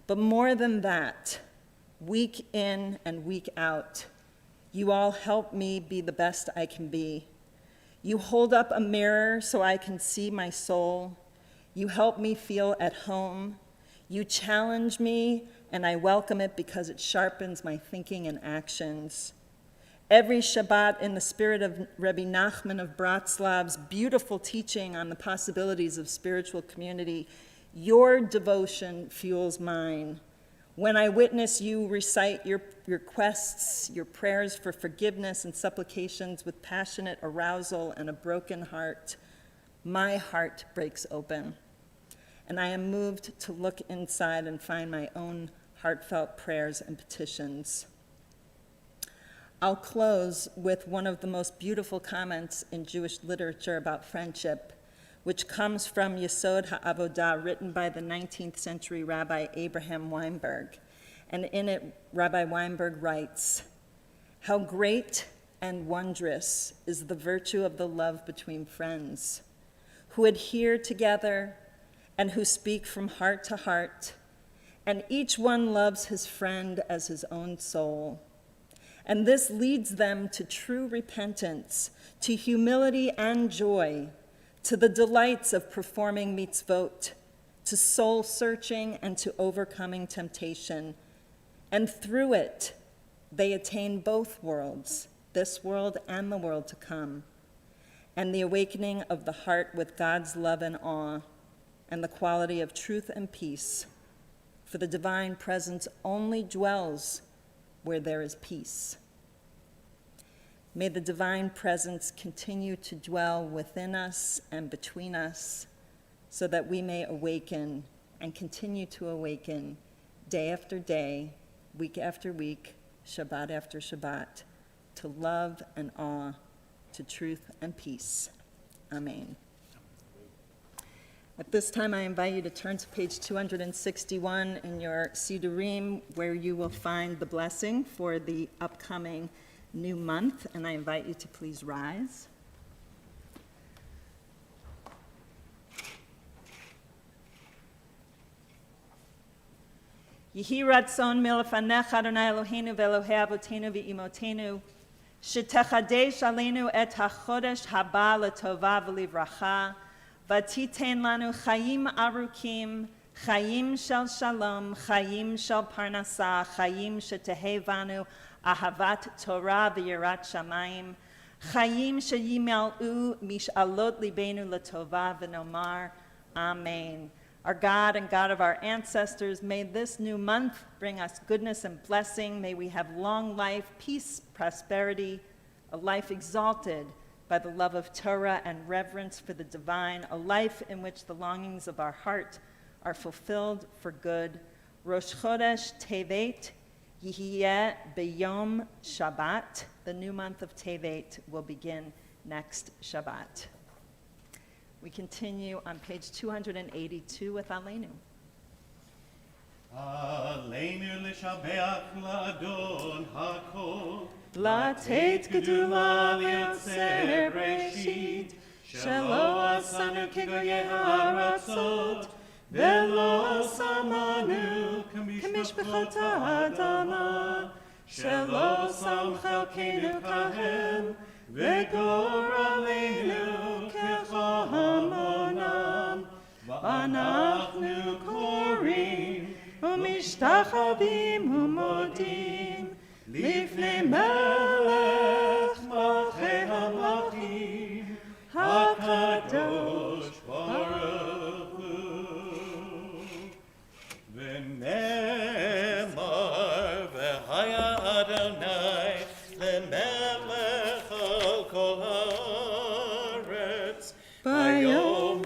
But more than that, week in and week out, you all help me be the best I can be. You hold up a mirror so I can see my soul. You help me feel at home. You challenge me, and I welcome it because it sharpens my thinking and actions. Every Shabbat, in the spirit of Rabbi Nachman of Bratislav's beautiful teaching on the possibilities of spiritual community, your devotion fuels mine. When I witness you recite your requests, your prayers for forgiveness and supplications with passionate arousal and a broken heart, my heart breaks open. And I am moved to look inside and find my own heartfelt prayers and petitions. I'll close with one of the most beautiful comments in Jewish literature about friendship, which comes from Yesod HaAvodah, written by the 19th century Rabbi Abraham Weinberg. And in it, Rabbi Weinberg writes, "How great and wondrous is the virtue of the love between friends, who adhere together and who speak from heart to heart, and each one loves his friend as his own soul. And this leads them to true repentance, to humility and joy, to the delights of performing mitzvot, to soul searching and to overcoming temptation. And through it, they attain both worlds, this world and the world to come, and the awakening of the heart with God's love and awe, and the quality of truth and peace. For the divine presence only dwells where there is peace." May the divine presence continue to dwell within us and between us, so that we may awaken and continue to awaken day after day, week after week, Shabbat after Shabbat, to love and awe, to truth and peace. Amen. At this time, I invite you to turn to page 261 in your Sidurim, where you will find the blessing for the upcoming new month, and I invite you to please rise. Yehi ratzon milefanecha Adonai Eloheinu ve'Elohei avotenu ve'imotenu, shetechadesh aleinu et hachodesh haba letova v'livracha, v'titen lanu chayim arukim, chayim shel shalom, chayim shel parnasa, chayim shetehevanu ahavat Torah v'yirat shamayim, chayim sheyimel'u mishalot libenu letova v'nomar. Amen. Our God and God of our ancestors, may this new month bring us goodness and blessing. May we have long life, peace, prosperity, a life exalted by the love of Torah and reverence for the divine, a life in which the longings of our heart are fulfilled for good. Rosh Chodesh Tevet Yihiyeh B'Yom Shabbat. The new month of Tevet will begin next Shabbat. We continue on page 282 with Aleinu. Aleinu l'shabeach l'adon hakol, Latet gedula v'yotzer breshit, shelo asanu kigoyeh haratzot, velo samanu k'mishpachot ha'adama, shelo sam chelkenu kahem, v'gor aleinu kechamonam, אנחנו קוראים ומשתחווים ומודים לפני מלך מלכי המלכים הקדוש ברוך הוא. ונאמר והיה אדוני למלך על כל הארץ ביום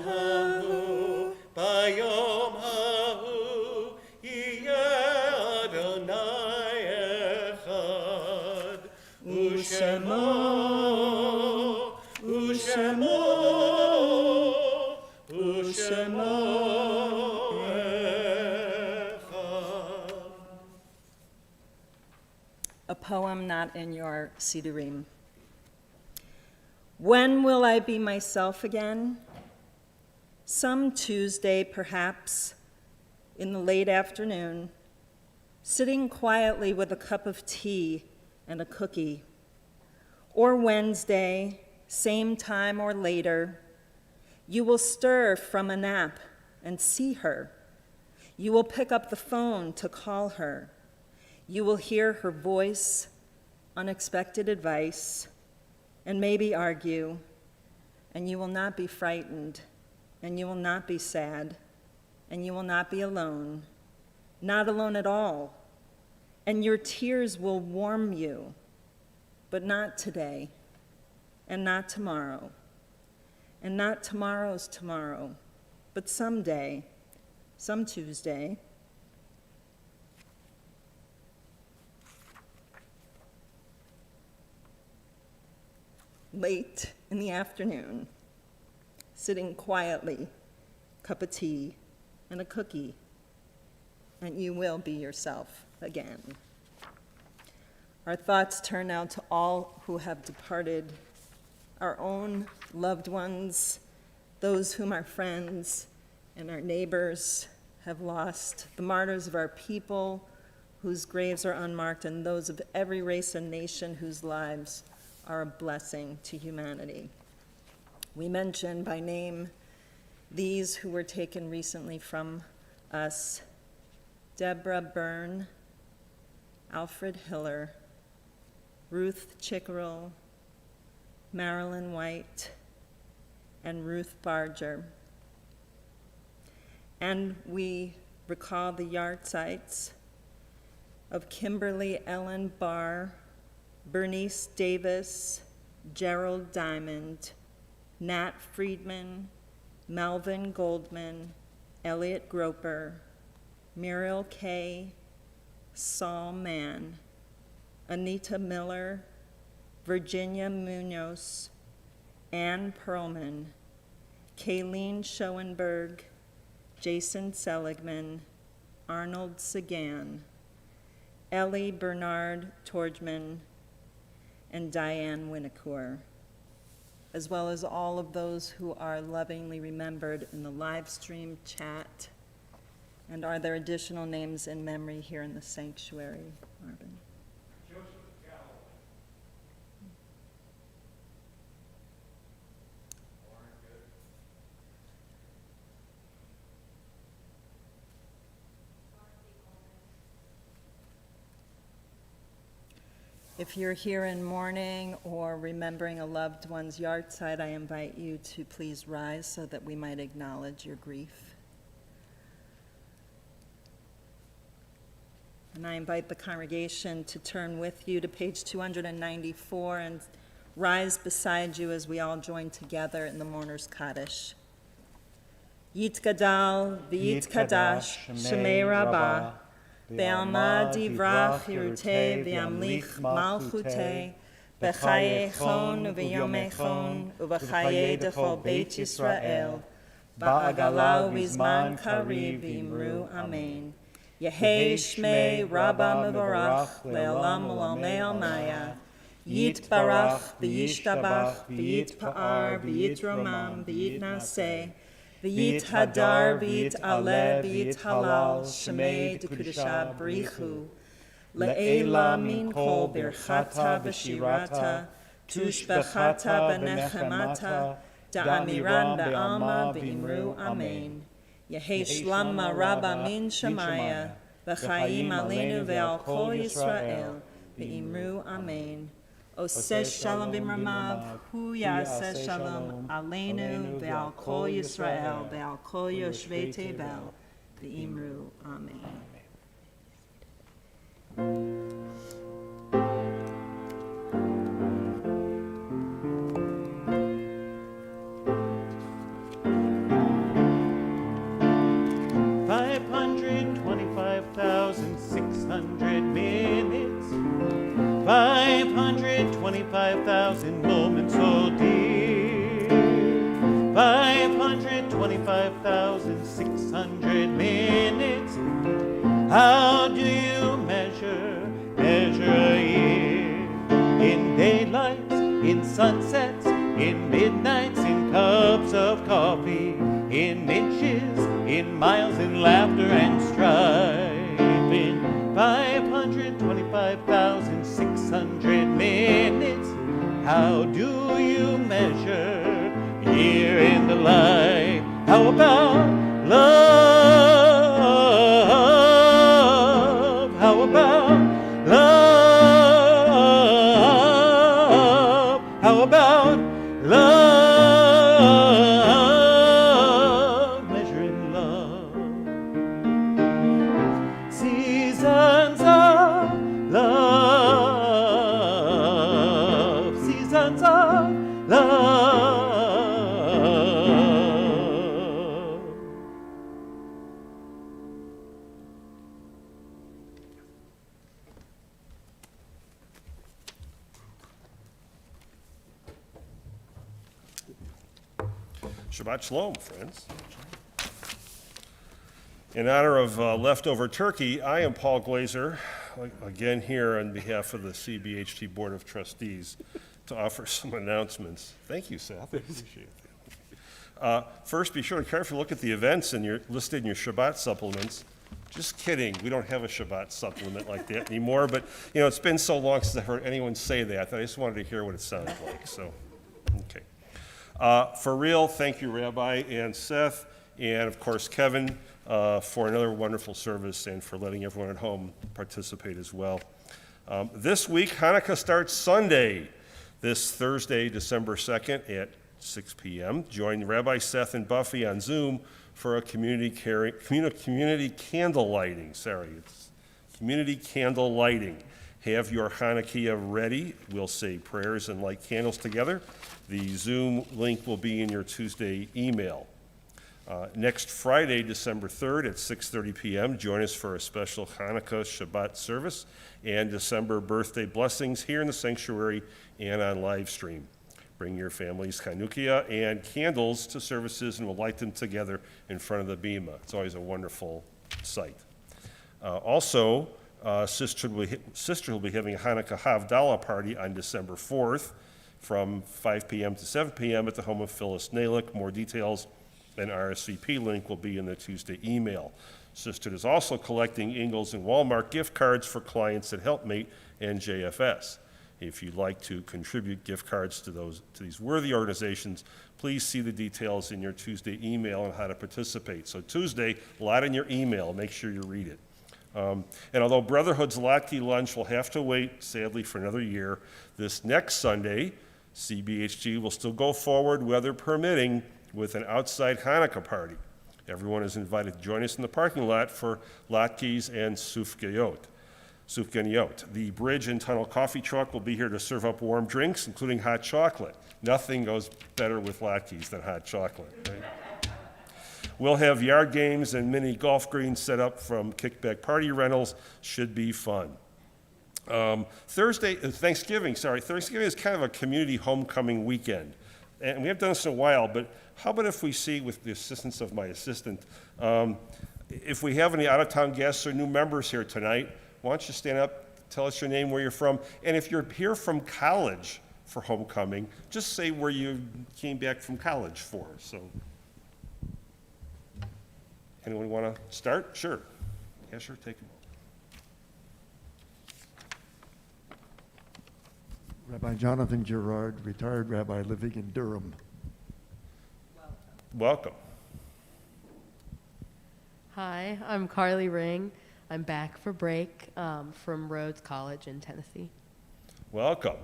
ההוא יהיה אדוני אחד ושמו A poem not in your Sidurim. When will I be myself again? Some Tuesday, perhaps, in the late afternoon, sitting quietly with a cup of tea and a cookie. Or Wednesday, same time or later, you will stir from a nap and see her. You will pick up the phone to call her. You will hear her voice, unexpected advice, and maybe argue, and you will not be frightened, and you will not be sad, and you will not be alone, not alone at all, and your tears will warm you, but not today, and not tomorrow, and not tomorrow's tomorrow, but someday, some Tuesday. Late in the afternoon, sitting quietly, cup of tea and a cookie, and you will be yourself again. Our thoughts turn now to all who have departed, our own loved ones, those whom our friends and our neighbors have lost, the martyrs of our people whose graves are unmarked, and those of every race and nation whose lives are a blessing to humanity. We mention by name these who were taken recently from us: Deborah Byrne, Alfred Hiller, Ruth Chickerill, Marilyn White, and Ruth Barger. And we recall the yahrzeits of Kimberly Ellen Barr, Bernice Davis, Gerald Diamond, Nat Friedman, Melvin Goldman, Elliot Groper, Muriel Kay, Saul Mann, Anita Miller, Virginia Munoz, Ann Perlman, Kayleen Schoenberg, Jason Seligman, Arnold Sagan, Ellie Bernard Torgman, and Diane Winnecour, as well as all of those who are lovingly remembered in the live stream chat. And are there additional names in memory here in the sanctuary, Marvin? If you're here in mourning or remembering a loved one's yahrzeit, I invite you to please rise so that we might acknowledge your grief. And I invite the congregation to turn with you to page 294 and rise beside you as we all join together in the Mourner's Kaddish. Yitgadal v'yitkadash Shemei Rabbah Be'alma divrach Yerutei v'yamlich malchutei B'chaye chon u'v'yomei chon u'v'chaye dechol Beit Yisrael Ba'agala u'v'zman kariv v'imru Amen. Yehei Shmei Rabbah Mevorach Le'olam U'lamei Almaya Yitbarach v'yishtabach v'yitpa'ar v'yitromam v'yitnaseh V'yithadar v'yit'aleh v'yithalal Shemei D'Kudashah B'richu Le'ela min kol birchata v'shirata Tushbechata v'nechemata Da'amiran ba'alma v'imru Amen. Yehesh lama rabba min shamaya, v'chaim aleinu ve'al kol Yisrael, v'imru amen. Oseh shalom b'mramav, hu yaseh shalom aleinu ve'al kol Yisrael, ve'al kol yoshvei tevel, v'imru amen. 525,600 minutes, 525,000 moments, oh dear. 525,600 minutes. How do you measure a year? In daylights, in sunsets, in midnights, in cups of coffee, in inches, in miles, in laughter and strife. In 525,600 minutes, how do you measure year in the life? How about love? How about love? How about love? Measuring love. Seasons of love. Seasons of love. Shabbat Shalom, friends. In honor of leftover turkey, I am Paul Glazer, again here on behalf of the CBHT Board of Trustees to offer some announcements. Thank you, Seth. I appreciate that. First, be sure to carefully look at the events listed in your Shabbat supplements. Just kidding, we don't have a Shabbat supplement like that anymore, but you know, it's been so long since I've heard anyone say that I just wanted to hear what it sounded like, so, okay. For real, thank you, Rabbi and Seth, and of course, Kevin, for another wonderful service and for letting everyone at home participate as well. This week, Hanukkah starts Sunday, this Thursday, December 2nd at 6 p.m. Join Rabbi Seth and Buffy on Zoom for a community candle lighting. It's community candle lighting. Have your Hanukkah ready. We'll say prayers and light candles together. The Zoom link will be in your Tuesday email. Next Friday, December 3rd at 6:30 p.m., join us for a special Hanukkah Shabbat service and December birthday blessings here in the sanctuary and on live stream. Bring your family's Hanukkah and candles to services, and we'll light them together in front of the bima. It's always a wonderful sight. Also, Sister will be having a Hanukkah Havdalah party on December 4th from 5 p.m. to 7 p.m. at the home of Phyllis Nalick. More details and RSVP link will be in the Tuesday email. Sister is also collecting Ingalls and Walmart gift cards for clients at Helpmate and JFS. If you'd like to contribute gift cards to these worthy organizations, please see the details in your Tuesday email on how to participate. So Tuesday, a lot in your email. Make sure you read it. And although Brotherhood's Latke lunch will have to wait, sadly, for another year, this next Sunday, CBHG will still go forward, weather permitting, with an outside Hanukkah party. Everyone is invited to join us in the parking lot for latkes and sufganiyot. The Bridge and Tunnel Coffee Truck will be here to serve up warm drinks, including hot chocolate. Nothing goes better with latkes than hot chocolate, right? We'll have yard games and mini golf greens set up from kickback party rentals. Should be fun. Thanksgiving is kind of a community homecoming weekend. And we haven't done this in a while, but how about if we see, with the assistance of my assistant, if we have any out-of-town guests or new members here tonight, why don't you stand up, tell us your name, where you're from, and if you're here from college for homecoming, just say where you came back from college for. So, anyone want to start? Sure. Yeah, sure, take them. Rabbi Jonathan Gerard, retired rabbi living in Durham. Welcome. Hi, I'm Carly Ring. I'm back for break from Rhodes College in Tennessee. Welcome.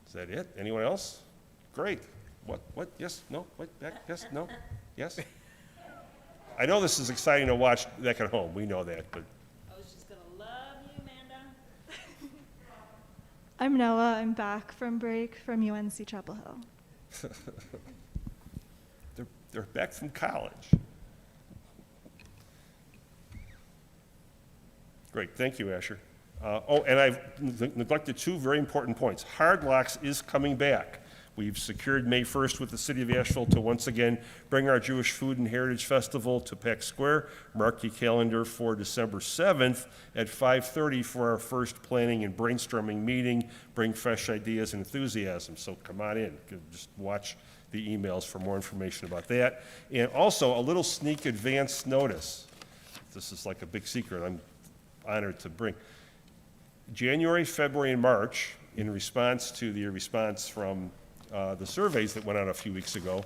Is that it? Anyone else? Great. What? Yes? No? What? Back? Yes? No? Yes? I know this is exciting to watch back at home. We know that, but I was just going to love you, Amanda. I'm Noah. I'm back from break from UNC Chapel Hill. they're back from college. Great. Thank you, Asher. And I've neglected two very important points. Hard Locks is coming back. We've secured May 1st with the city of Asheville to once again bring our Jewish Food and Heritage Festival to Peck Square. Mark your calendar for December 7th at 5:30 for our first planning and brainstorming meeting. Bring fresh ideas and enthusiasm. So come on in. Just watch the emails for more information about that. And also a little sneak advance notice. This is like a big secret I'm honored to bring. January, February, and March, in response to the response from the surveys that went out a few weeks ago,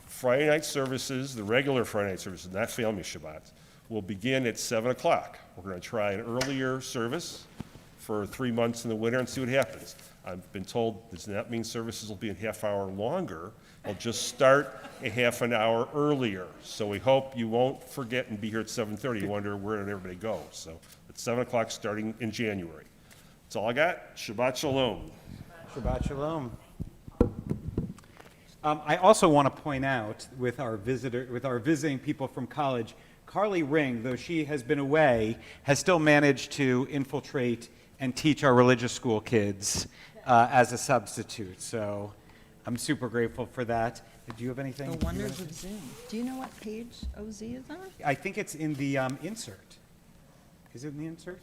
Friday night services, the regular Friday night services, not Family Shabbat, will begin at 7 o'clock. We're going to try an earlier service for 3 months in the winter and see what happens. I've been told does not mean services will be a half hour longer. They'll just start a half an hour earlier. So we hope you won't forget and be here at 7:30. You wonder where did everybody go. So it's 7 o'clock starting in January. That's all I got. Shabbat Shalom. Shabbat Shalom. I also want to point out with our visiting people from college, Carly Ring, though she has been away, has still managed to infiltrate and teach our religious school kids as a substitute. So I'm super grateful for that. Do you have anything? The wonders of Zoom. Do you know what page OZ is on? I think it's in the insert. Is it in the insert?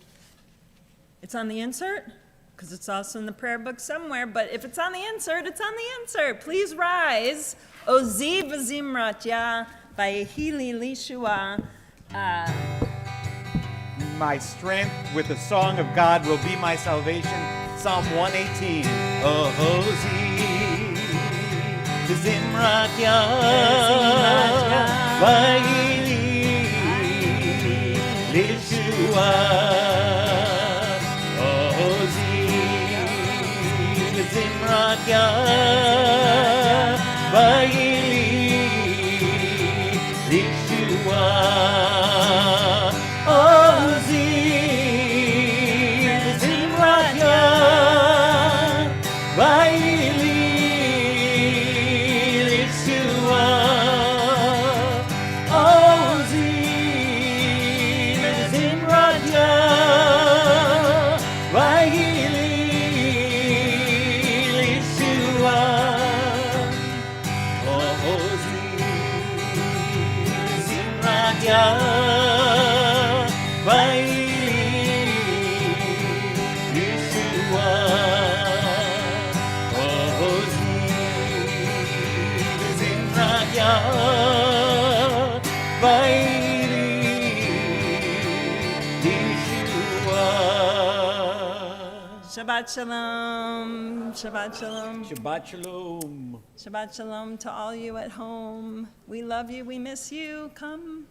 It's on the insert? Because it's also in the prayer book somewhere, but if it's on the insert, it's on the insert. Please rise. Ozi v'zimratya v'yehili lishua. My strength with the song of God will be my salvation. Psalm 118. Ozi v'zimratya v'yehili lishua. Shabbat Shalom. Shabbat Shalom. Shabbat Shalom. Shabbat Shalom to all you at home. We love you. We miss you. Come.